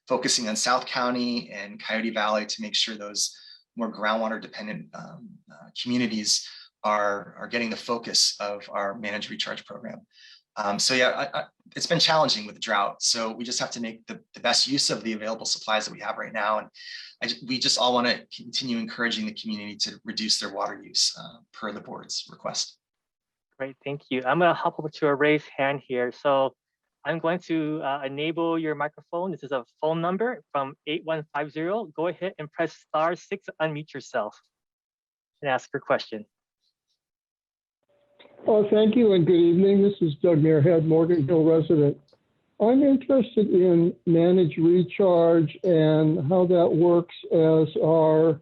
focusing on South County and Coyote Valley to make sure those more groundwater dependent communities are getting the focus of our managed recharge program. So yeah, it's been challenging with the drought. So we just have to make the best use of the available supplies that we have right now. And we just all want to continue encouraging the community to reduce their water use per the board's request. Great, thank you. I'm going to hop over to a raised hand here. So I'm going to enable your microphone. This is a phone number from 8150. Go ahead and press *6 to unmute yourself and ask your question. Thank you and good evening. This is Doug Muirhead, Morgan Hill resident. I'm interested in managed recharge and how that works as our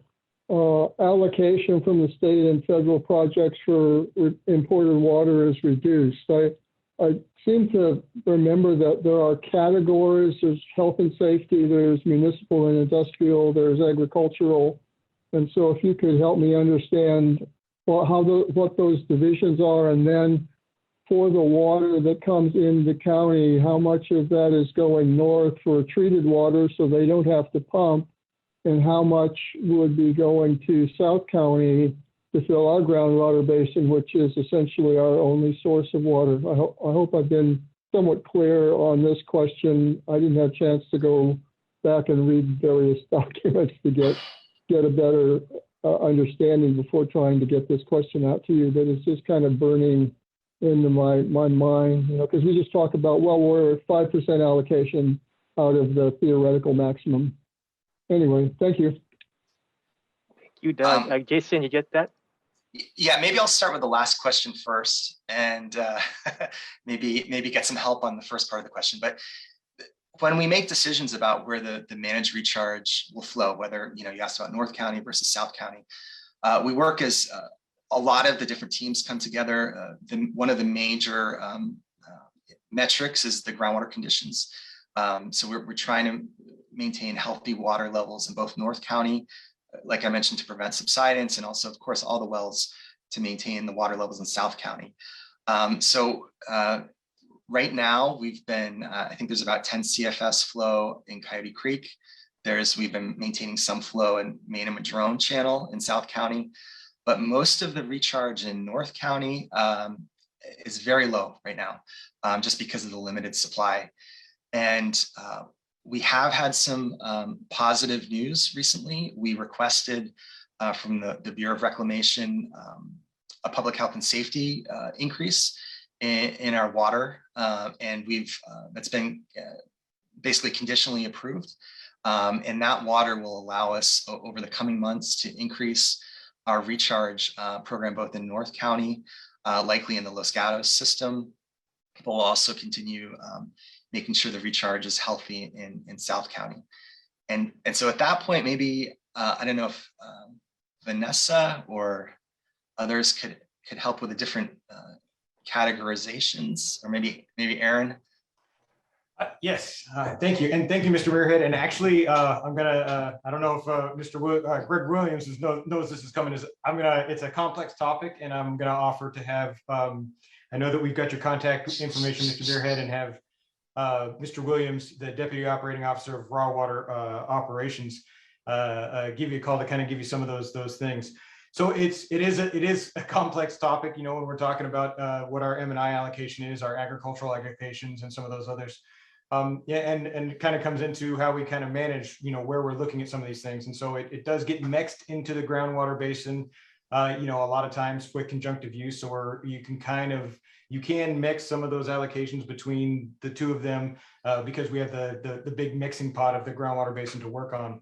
allocation from the state and federal projects for imported water is reduced. I seem to remember that there are categories. There's health and safety, there's municipal and industrial, there's agricultural. And so if you could help me understand what those divisions are, and then for the water that comes in the county, how much of that is going north for treated water so they don't have to pump, and how much would be going to South County to fill our groundwater basin, which is essentially our only source of water. I hope I've been somewhat clear on this question. I didn't have a chance to go back and read various documents to get a better understanding before trying to get this question out to you, but it's just kind of burning into my mind, because we just talk about, well, we're at 5% allocation out of the theoretical maximum. Anyway, thank you. Thank you, Doug. Jason, you get that? Yeah, maybe I'll start with the last question first, and maybe get some help on the first part of the question. But when we make decisions about where the managed recharge will flow, whether you asked about North County versus South County, we work as a lot of the different teams come together. One of the major metrics is the groundwater conditions. So we're trying to maintain healthy water levels in both North County, like I mentioned, to prevent subsidence, and also, of course, all the wells to maintain the water levels in South County. So Right now, we've been, I think there's about 10 CFS flow in Coyote Creek. We've been maintaining some flow in Main and Madrone Channel in South County, but most of the recharge in North County is very low right now, just because of the limited supply. And we have had some positive news recently. We requested from the Bureau of Reclamation a public health and safety increase in our water, and that's been basically conditionally approved. And that water will allow us over the coming months to increase our recharge program, both in North County, likely in the Los Gatos system. But we'll also continue making sure the recharge is healthy in South County. And so at that point, maybe, I don't know if Vanessa or others could help with the different categorizations, or maybe Aaron. Yes, thank you. And thank you, Mr. Muirhead. And actually, I'm gonna, I don't know if Greg Williams knows this is coming. It's a complex topic, and I'm gonna offer to have, I know that we've got your contact information, Mr. Muirhead, and have Mr. Williams, the Deputy Operating Officer of Raw Water Operations, give you a call to kind of give you some of those things. So it is a complex topic, you know, when we're talking about what our M&I allocation is, our agricultural allocations, and some of those others. Yeah, and it kind of comes into how we kind of manage, you know, where we're looking at some of these things. And so it does get mixed into the groundwater basin, you know, a lot of times with conjunctive use, or you can mix some of those allocations between the two of them because we have the big mixing pot of the groundwater basin to work on.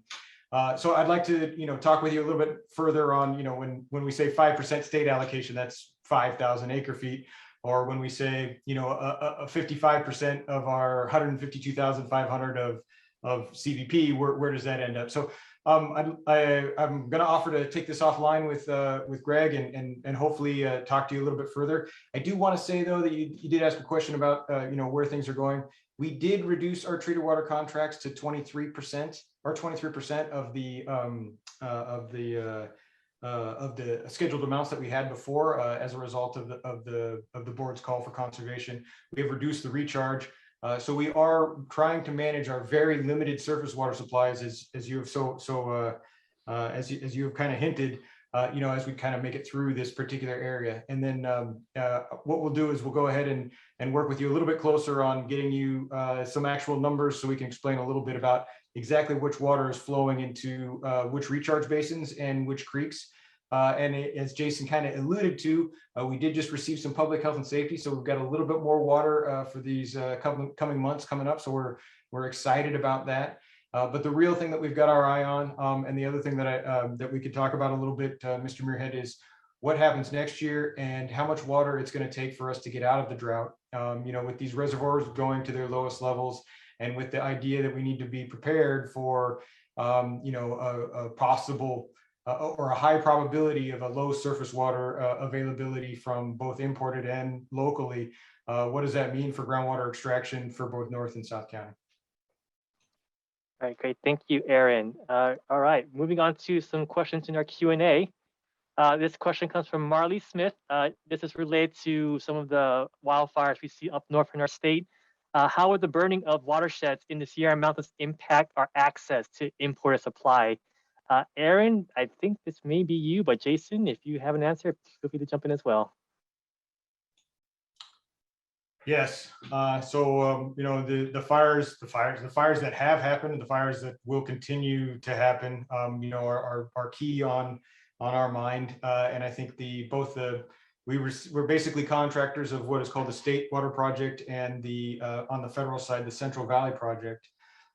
So I'd like to, you know, talk with you a little bit further on, you know, when we say 5% state allocation, that's 5,000 acre feet. Or when we say, you know, a 55% of our 152,500 of CVP, where does that end up? So I'm going to offer to take this offline with Greg and hopefully talk to you a little bit further. I do want to say though that you did ask a question about you know, where things are going. We did reduce our treated water contracts to 23% or 23% of the scheduled amounts that we had before as a result of the board's call for conservation. We have reduced the recharge. So we are trying to manage our very limited surface water supplies as you have as you have kind of hinted, you know, as we kind of make it through this particular area. And then what we'll do is we'll go ahead and work with you a little bit closer on getting you some actual numbers so we can explain a little bit about exactly which water is flowing into which recharge basins and which creeks. And as Jason kind of alluded to, we did just receive some public health and safety. So we've got a little bit more water for these coming months coming up. So we're excited about that. But the real thing that we've got our eye on, and the other thing that that we could talk about a little bit, Mr. Muirhead, is what happens next year and how much water it's going to take for us to get out of the drought. You know, with these reservoirs going to their lowest levels, and with the idea that we need to be prepared for, you know, a possible or a high probability of a low surface water availability from both imported and locally. What does that mean for groundwater extraction for both North and South County? All right, great. Thank you, Aaron. All right, moving on to some questions in our Q&A. This question comes from Marley Smith. This is related to some of the wildfires we see up north in our state. How would the burning of watersheds in the Sierra Mountains impact our access to imported supply? Aaron, I think this may be you, but Jason, if you have an answer, feel free to jump in as well. Yes. So you know, the fires that have happened and the fires that will continue to happen, you know, are key on our mind. And I think we're basically contractors of what is called the State Water Project and on the federal side, the Central Valley Project.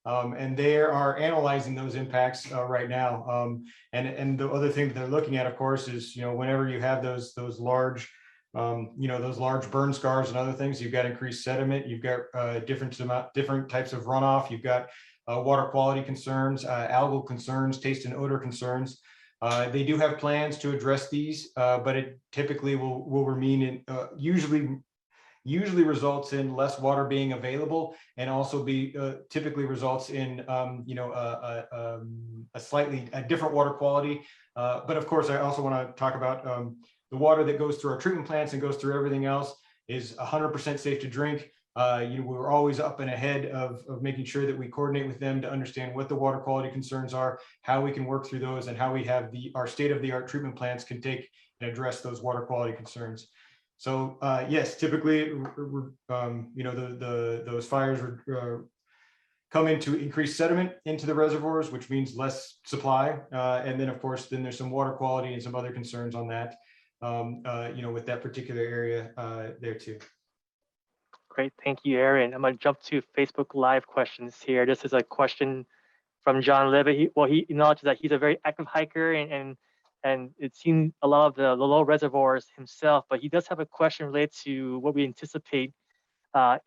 And they are analyzing those impacts right now. And the other thing that they're looking at, of course, is, you know, whenever you have those large, you know, those large burn scars and other things, you've got increased sediment, you've got different types of runoff, you've got water quality concerns, algal concerns, taste and odor concerns. They do have plans to address these, but it typically will remain in usually results in less water being available, and also typically results in you know, a slightly different water quality. But of course, I also want to talk about the water that goes through our treatment plants and goes through everything else is 100% safe to drink. we're always up and ahead of making sure that we coordinate with them to understand what the water quality concerns are, how we can work through those, and how we have our state-of-the-art treatment plants can take and address those water quality concerns. So yes, typically, those fires come into increased sediment into the reservoirs, which means less supply. And then, of course, then there's some water quality and some other concerns on that, with that particular area there too. Great, thank you, Aaron. I'm going to jump to Facebook Live questions here. This is a question from John Levitt. He acknowledges that he's a very active hiker and it's seen a lot of the low reservoirs himself, but he does have a question related to what we anticipate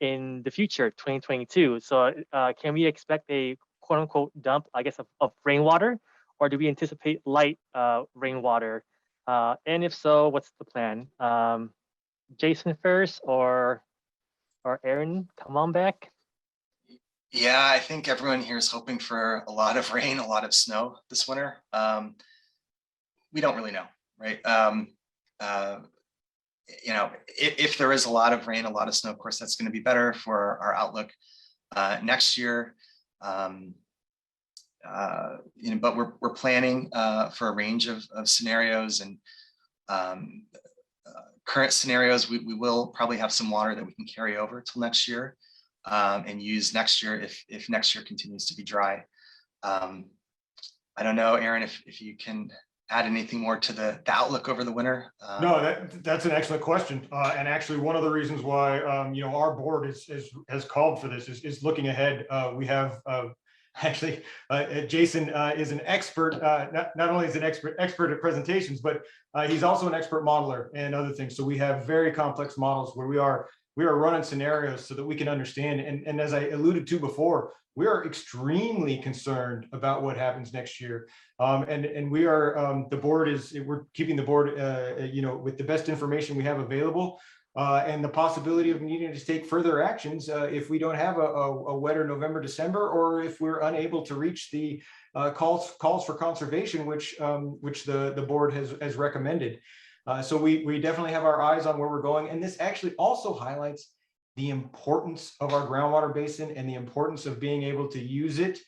in the future, 2022. So can we expect a quote unquote dump, I guess, of rainwater, or do we anticipate light rainwater? And if so, what's the plan? Jason first, or Aaron, come on back. Yeah, I think everyone here is hoping for a lot of rain, a lot of snow this winter. We don't really know, right? If there is a lot of rain, a lot of snow, of course, that's going to be better for our outlook next year. But we're planning for a range of scenarios, and current scenarios, we will probably have some water that we can carry over till next year and use next year if next year continues to be dry. I don't know, Aaron, if you can add anything more to the outlook over the winter. No, that's an excellent question. And actually one of the reasons why, our board has called for this is looking ahead. We have actually, Jason is an expert, not only is an expert at presentations, but he's also an expert modeler and other things. So we have very complex models where we are running scenarios so that we can understand. And as I alluded to before, we are extremely concerned about what happens next year. And we are, we're keeping the board, with the best information we have available. And the possibility of needing to take further actions if we don't have a wetter November, December, or if we're unable to reach the calls for conservation, which the board has recommended. So we definitely have our eyes on where we're going. And this actually also highlights the importance of our groundwater basin and the importance of being able to use it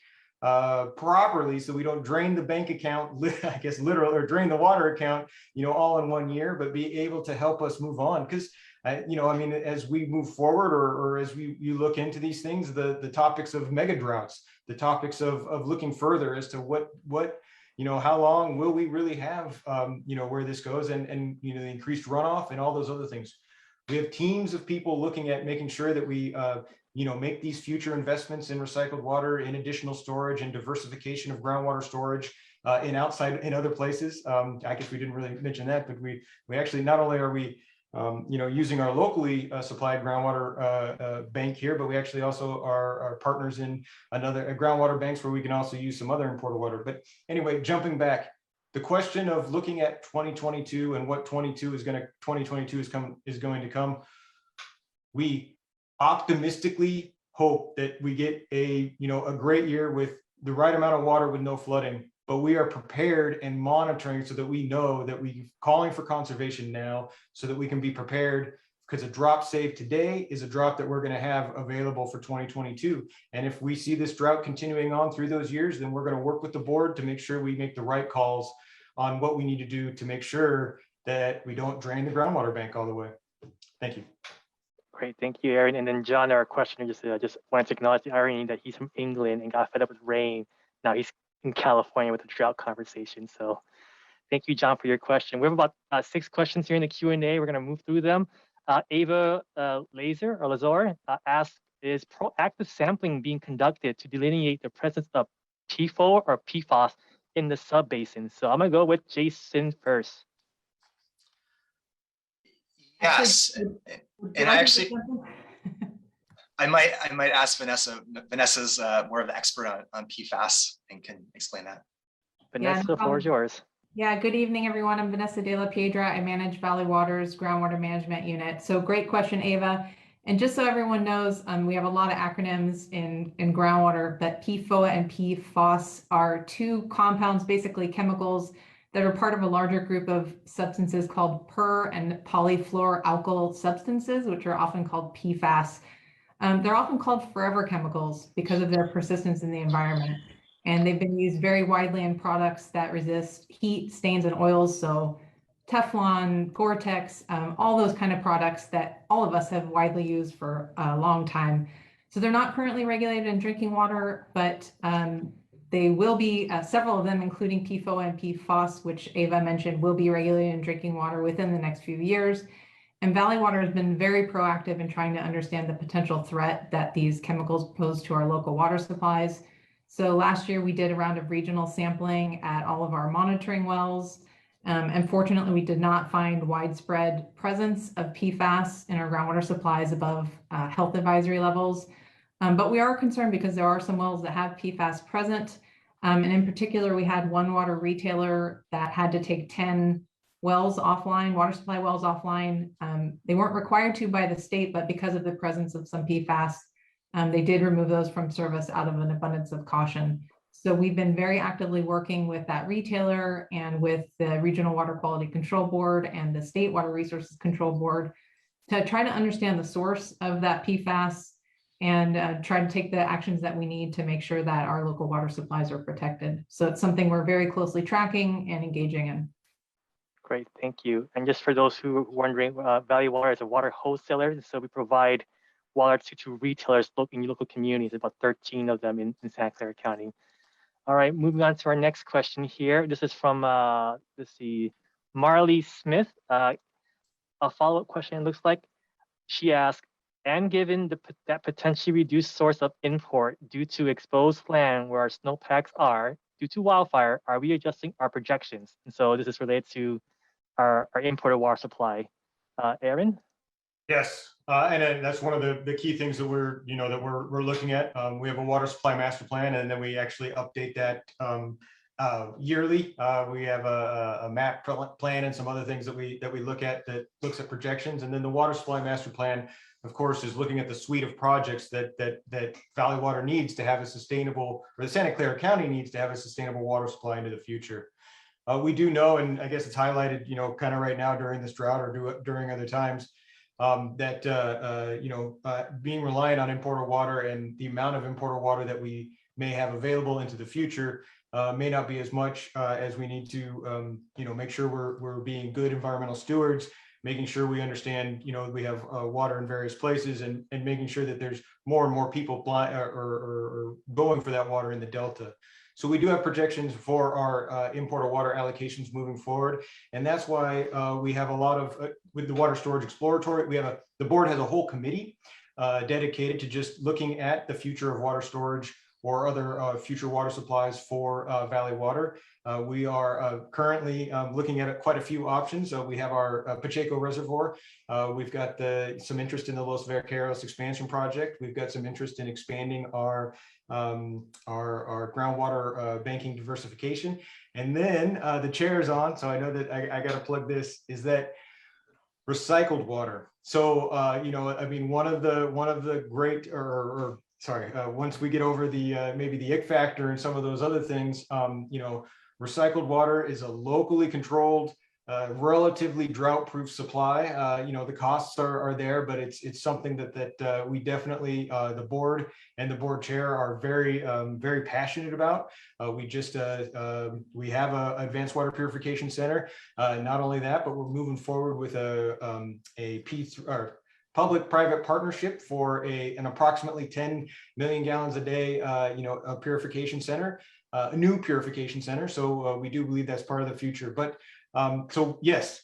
properly, so we don't drain the bank account, I guess literally, or drain the water account, all in one year, but be able to help us move on. Because as we move forward, or as you look into these things, the topics of mega droughts, the topics of looking further as to what how long will we really have, where this goes, and the increased runoff and all those other things. We have teams of people looking at making sure that we, make these future investments in recycled water, in additional storage, and diversification of groundwater storage in other places. I guess we didn't really mention that, but we actually, not only are we, using our locally supplied groundwater bank here, but we actually also are partners in another groundwater banks where we can also use some other imported water. But anyway, jumping back, the question of looking at 2022 and what 2022 is going to come, we optimistically hope that we get a great year with the right amount of water with no flooding. But we are prepared and monitoring so that we know that we're calling for conservation now, so that we can be prepared, because a drop saved today is a drop that we're going to have available for 2022. And if we see this drought continuing on through those years, then we're going to work with the board to make sure we make the right calls on what we need to do to make sure that we don't drain the groundwater bank all the way. Thank you. Great, thank you, Aaron. And then John, our questioner, just wanted to acknowledge the irony that he's from England and got fed up with rain. Now he's in California with a drought conversation. So thank you, John, for your question. We have about 6 questions here in the Q&A. We're going to move through them. Ava Lazor asks, is proactive sampling being conducted to delineate the presence of PFOA or PFAS in the subbasin? So I'm going to go with Jason first. Yes, and I actually, I might ask Vanessa. Vanessa's more of the expert on PFAS and can explain that. Vanessa, the floor is yours. Yeah, good evening, everyone. I'm Vanessa De La Piedra. I manage Valley Water's Groundwater Management Unit. So great question, Ava. And just so everyone knows, we have a lot of acronyms in groundwater, but PFOA and PFAS are 2 compounds, basically chemicals, that are part of a larger group of substances called per and polyfluoroalkyl substances, which are often called PFAS. They're often called forever chemicals because of their persistence in the environment. And they've been used very widely in products that resist heat, stains, and oils. So Teflon, Gore-Tex, all those kind of products that all of us have widely used for a long time. So they're not currently regulated in drinking water, but they will be, several of them, including PFOA and PFAS, which Ava mentioned, will be regulated in drinking water within the next few years. And Valley Water has been very proactive in trying to understand the potential threat that these chemicals pose to our local water supplies. So last year we did a round of regional sampling at all of our monitoring wells. And fortunately, we did not find widespread presence of PFAS in our groundwater supplies above health advisory levels. But we are concerned because there are some wells that have PFAS present. And in particular, we had one water retailer that had to take 10 wells offline, water supply wells offline. They weren't required to by the state, but because of the presence of some PFAS, they did remove those from service out of an abundance of caution. So we've been very actively working with that retailer and with the Regional Water Quality Control Board and the State Water Resources Control Board to try to understand the source of that PFAS and try to take the actions that we need to make sure that our local water supplies are protected. So it's something we're very closely tracking and engaging in. Great, thank you. And just for those who are wondering, Valley Water is a water wholesaler. So we provide water to retailers in local communities, about 13 of them in Santa Clara County. All right, moving on to our next question here. This is from, let's see, Marley Smith. A follow-up question, it looks like. She asked, and given that potentially reduced source of import due to exposed land where our snowpacks are, due to wildfire, are we adjusting our projections? And so this is related to our imported water supply. Aaron? Yes, and that's one of the key things that we're looking at. We have a water supply master plan, and then we actually update that yearly. We have a map plan and some other things that we look at that looks at projections, and then the water supply master plan, of course, is looking at the suite of projects that Valley Water needs to have a sustainable, or the Santa Clara County needs to have a sustainable water supply into the future. We do know, and I guess it's highlighted, kind of right now during this drought or during other times, that being reliant on imported water and the amount of imported water that we may have available into the future may not be as much as we need to, make sure we're being good environmental stewards, making sure we understand, we have water in various places, and making sure that there's more and more people or going for that water in the Delta. So we do have projections for our imported water allocations moving forward. And that's why we have a lot of, with the water storage exploratory, the board has a whole committee dedicated to just looking at the future of water storage or other future water supplies for Valley Water. We are currently looking at quite a few options. So we have our Pacheco Reservoir. We've got some interest in the Los Vaqueros expansion project. We've got some interest in expanding our groundwater banking diversification. And then the chair is on, so I know that I got to plug this, is that recycled water. So, one of the great, once we get over the maybe the ick factor and some of those other things, recycled water is a locally controlled, relatively drought-proof supply. The costs are there, but it's something that we definitely, the board and the board chair are very very passionate about. We have a advanced water purification center. Not only that, but we're moving forward with a public-private partnership for an approximately 10 million gallons a day, a purification center, a new purification center. So we do believe that's part of the future. But so yes,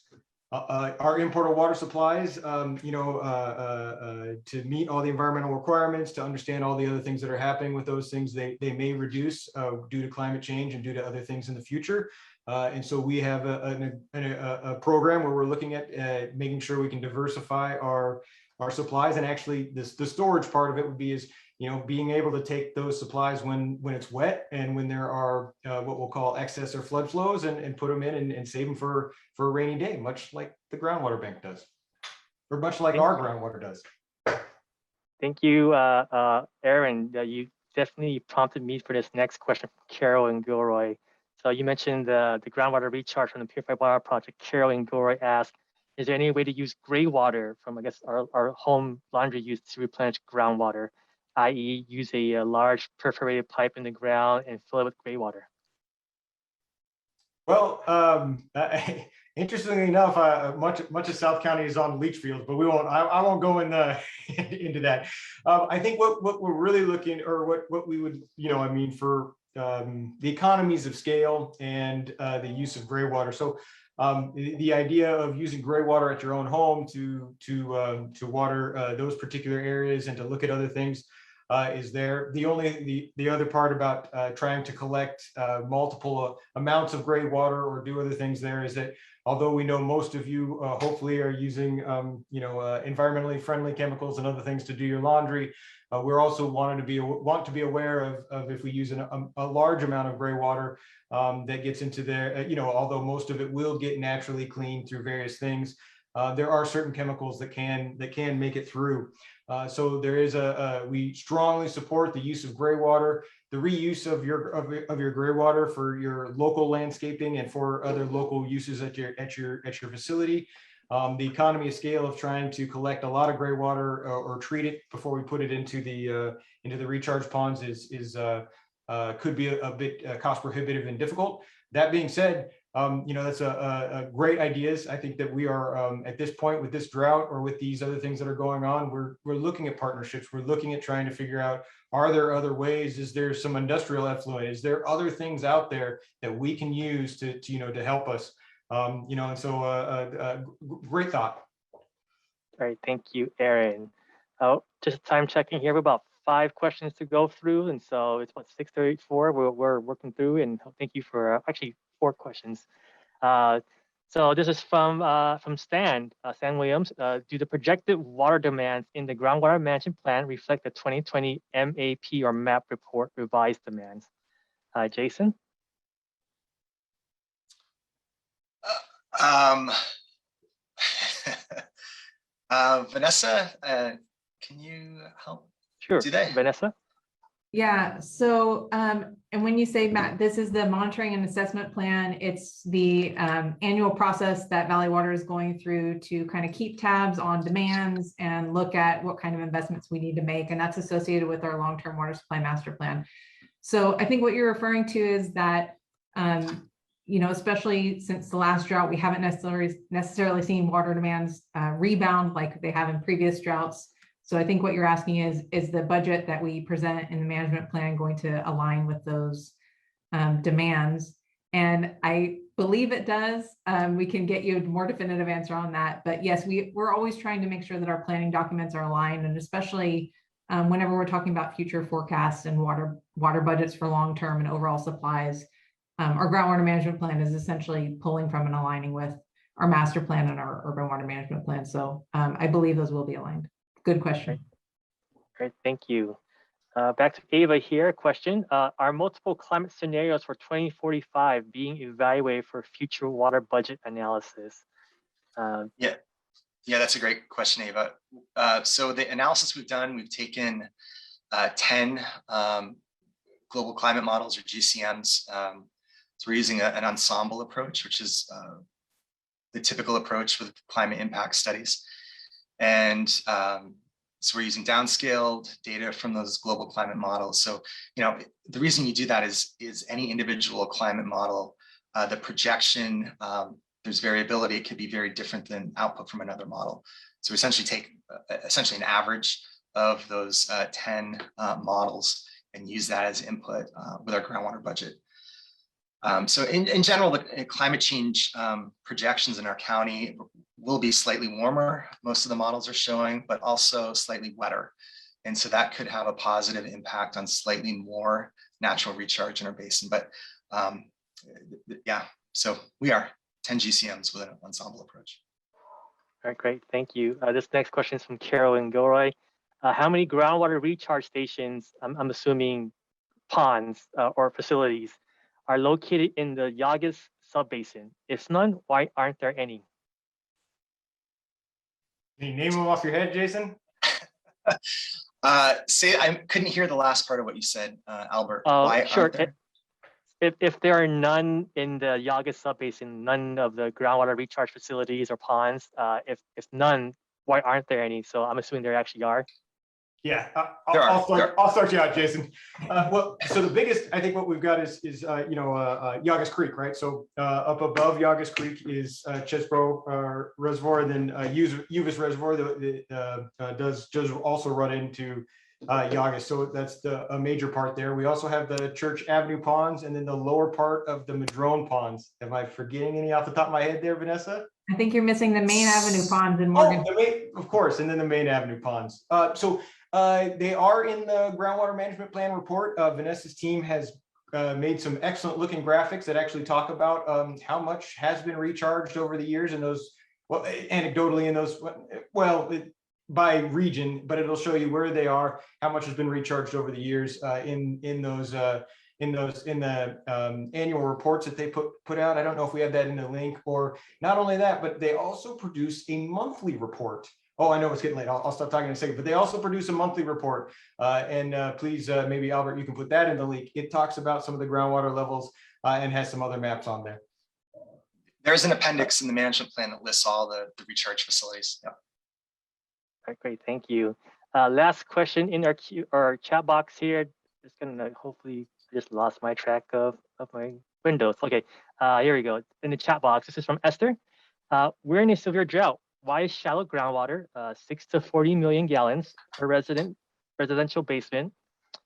our imported water supplies, to meet all the environmental requirements, to understand all the other things that are happening with those things, they may reduce due to climate change and due to other things in the future. And so we have a program where we're looking at making sure we can diversify our supplies. And actually the storage part of it would be being able to take those supplies when it's wet and when there are what we'll call excess or flood flows and put them in and save them for a rainy day, much like the groundwater bank does, or much like our groundwater does. Thank you, Aaron. You definitely prompted me for this next question from Carol and Gilroy. So you mentioned the groundwater recharge from the Purified Water Project. Carol and Gilroy asked, Is there any way to use gray water from, I guess, our home laundry use to replenish groundwater, i.e. use a large perforated pipe in the ground and fill it with gray water? Well, interestingly enough, much of South County is on leach fields, but we won't. I won't go into that. I think what we're really looking, or what we would, I mean, for the economies of scale and the use of gray water. So the idea of using gray water at your own home to water those particular areas and to look at other things is there. The other part about trying to collect multiple amounts of gray water or do other things there is that although we know most of you hopefully are using environmentally friendly chemicals and other things to do your laundry, we're also want to be aware of if we use a large amount of gray water that gets into there, although most of it will get naturally cleaned through various things, there are certain chemicals that can make it through. So there is we strongly support the use of gray water, the reuse of your gray water for your local landscaping and for other local uses at your facility. The economy of scale of trying to collect a lot of gray water or treat it before we put it into the recharge ponds could be a bit cost prohibitive and difficult. That being said, that's a great ideas. I think that we are at this point with this drought or with these other things that are going on, we're looking at partnerships. We're looking at trying to figure out, are there other ways? Is there some industrial effluent? Is there other things out there that we can use to help us? And so great thought. All right, thank you, Aaron. Just time checking here, we have about 5 questions to go through, and so it's what 6:34. We're working through, and thank you for actually 4 questions. So this is from Stan Williams. Do the projected water demands in the groundwater management plan reflect the 2020 MAP or MAP report revised demands? Jason? Vanessa, can you help? Sure, Do they? Vanessa? Yeah, so, and when you say, Matt, this is the monitoring and assessment plan, it's the annual process that Valley Water is going through to kind of keep tabs on demands and look at what kind of investments we need to make. And that's associated with our long-term water supply master plan. So I think what you're referring to is that, especially since the last drought, we haven't necessarily seen water demands rebound like they have in previous droughts. So I think what you're asking is the budget that we present in the management plan going to align with those demands? And I believe it does. We can get you a more definitive answer on that. But yes, we're always trying to make sure that our planning documents are aligned, and especially whenever we're talking about future forecasts and water budgets for long-term and overall supplies, our groundwater management plan is essentially pulling from and aligning with our master plan and our urban water management plan. So I believe those will be aligned. Good question. Great, thank you. Back to Ava here, question. Are multiple climate scenarios for 2045 being evaluated for future water budget analysis? Yeah, that's a great question, Ava. So the analysis we've done, we've taken 10 global climate models or GCMs. So we're using an ensemble approach, which is the typical approach with climate impact studies. And so we're using downscaled data from those global climate models. So, the reason you do that is any individual climate model, the projection, there's variability. It could be very different than output from another model. So we essentially take an average of those 10 models and use that as input with our groundwater budget. So in general, the climate change projections in our county will be slightly warmer, most of the models are showing, but also slightly wetter. And so that could have a positive impact on slightly more natural recharge in our basin. But yeah, so we are 10 GCMs with an ensemble approach. All right, great, thank you. This next question is from Carolyn Gilroy. How many groundwater recharge stations, I'm assuming ponds or facilities, are located in the Yagas subbasin? If none, why aren't there any? Can you name them off your head, Jason? I couldn't hear the last part of what you said, Albert. Sure. if there are none in the Yaga subbasin, none of the groundwater recharge facilities or ponds, if none, why aren't there any? So I'm assuming there actually are. Yeah, There I'll start you out, Jason. Well, so the biggest, I think what we've got is Yagas Creek, right? So up above Yagas Creek is Chesbro Reservoir, and then Uvis Reservoir that does also run into Yagas. So that's a major part there. We also have the Church Avenue ponds, and then the lower part of the Madrone ponds. Am I forgetting any off the top of my head there, Vanessa? I think you're missing the Main Avenue ponds in Morgan. Oh, of course, and then the Main Avenue ponds. They are in the groundwater management plan report. Vanessa's team has made some excellent looking graphics that actually talk about how much has been recharged over the years in those, well, anecdotally in those, by region, but it'll show you where they are, how much has been recharged over the years in the annual reports that they put out. I don't know if we have that in the link, or not only that, but they also produce a monthly report. Oh, I know it's getting late. I'll stop talking in a second, but they also produce a monthly report. Please, maybe Albert, you can put that in the link. It talks about some of the groundwater levels and has some other maps on there. There's an appendix in the management plan that lists all the recharge facilities. Yeah. All right, great, thank you. Last question in our chat box here. Just gonna hopefully just lost my track of my windows. Okay, here we go. In the chat box, this is from Esther. We're in a severe drought. Why is shallow groundwater, 6 to 40 million gallons per residential basement,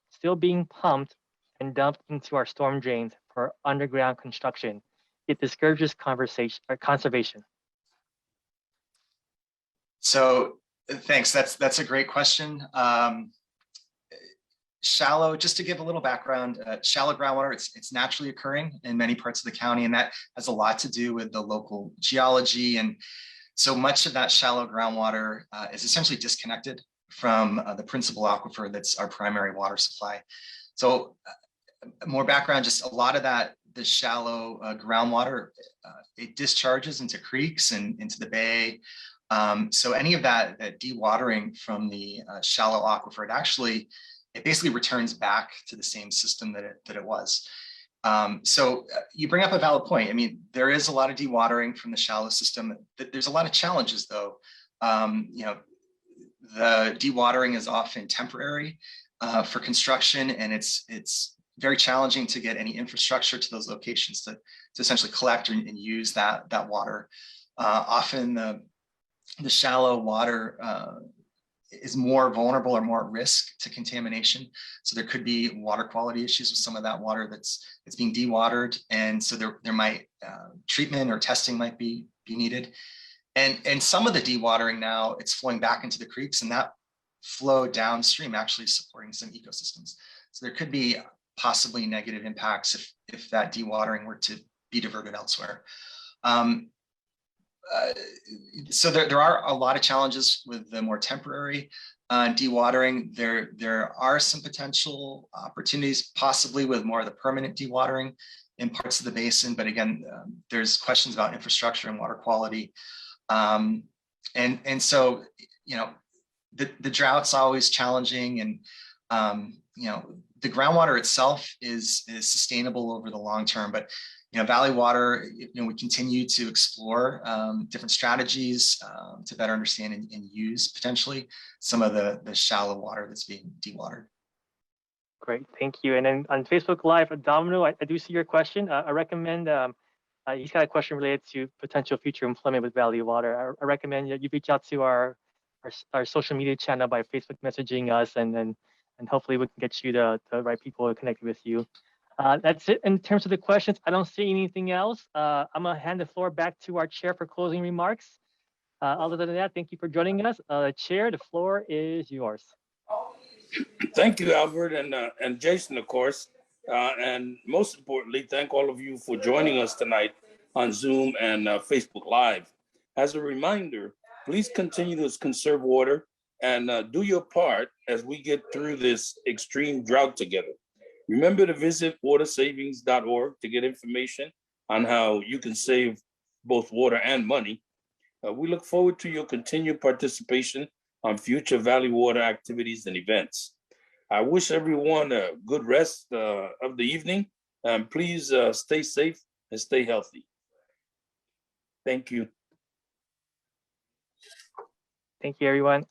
still being pumped and dumped into our storm drains for underground construction? It discourages conservation. So thanks. That's a great question. Shallow, just to give a little background, shallow groundwater, it's naturally occurring in many parts of the county, and that has a lot to do with the local geology. And so much of that shallow groundwater is essentially disconnected from the principal aquifer that's our primary water supply. So more background, just a lot of that, the shallow groundwater, it discharges into creeks and into the bay. So any of that dewatering from the shallow aquifer, it basically returns back to the same system that it was. So you bring up a valid point. I mean, there is a lot of dewatering from the shallow system. There's a lot of challenges though. The dewatering is often temporary for construction, and it's very challenging to get any infrastructure to those locations to essentially collect and use that water. Often the shallow water is more vulnerable or more at risk to contamination. So there could be water quality issues with some of that water that's being dewatered. And so there might treatment or testing might be needed. And some of the dewatering now, it's flowing back into the creeks, and that flow downstream actually supporting some ecosystems. So there could be possibly negative impacts if that dewatering were to be diverted elsewhere. So there are a lot of challenges with the more temporary dewatering. There are some potential opportunities possibly with more of the permanent dewatering in parts of the basin, but again, there's questions about infrastructure and water quality. And so, the drought's always challenging, and the groundwater itself is sustainable over the long term, but Valley Water, we continue to explore different strategies to better understand and use potentially some of the shallow water that's being dewatered. Great, thank you. And then on Facebook Live, Domino, I do see your question. I recommend, he's got a question related to potential future employment with Valley Water. I recommend that you reach out to our social media channel by Facebook messaging us, and hopefully we can get you the right people to connect with you. That's it in terms of the questions. I don't see anything else. I'm gonna hand the floor back to our chair for closing remarks. Other than that, thank you for joining us. Chair, the floor is yours. Thank you, Albert, and Jason, of course. And most importantly, thank all of you for joining us tonight on Zoom and Facebook Live. As a reminder, please continue to conserve water and do your part as we get through this extreme drought together. Remember to visit watersavings.org to get information on how you can save both water and money. We look forward to your continued participation on future Valley Water activities and events. I wish everyone a good rest of the evening, And please stay safe and stay healthy. Thank you. Thank you, everyone.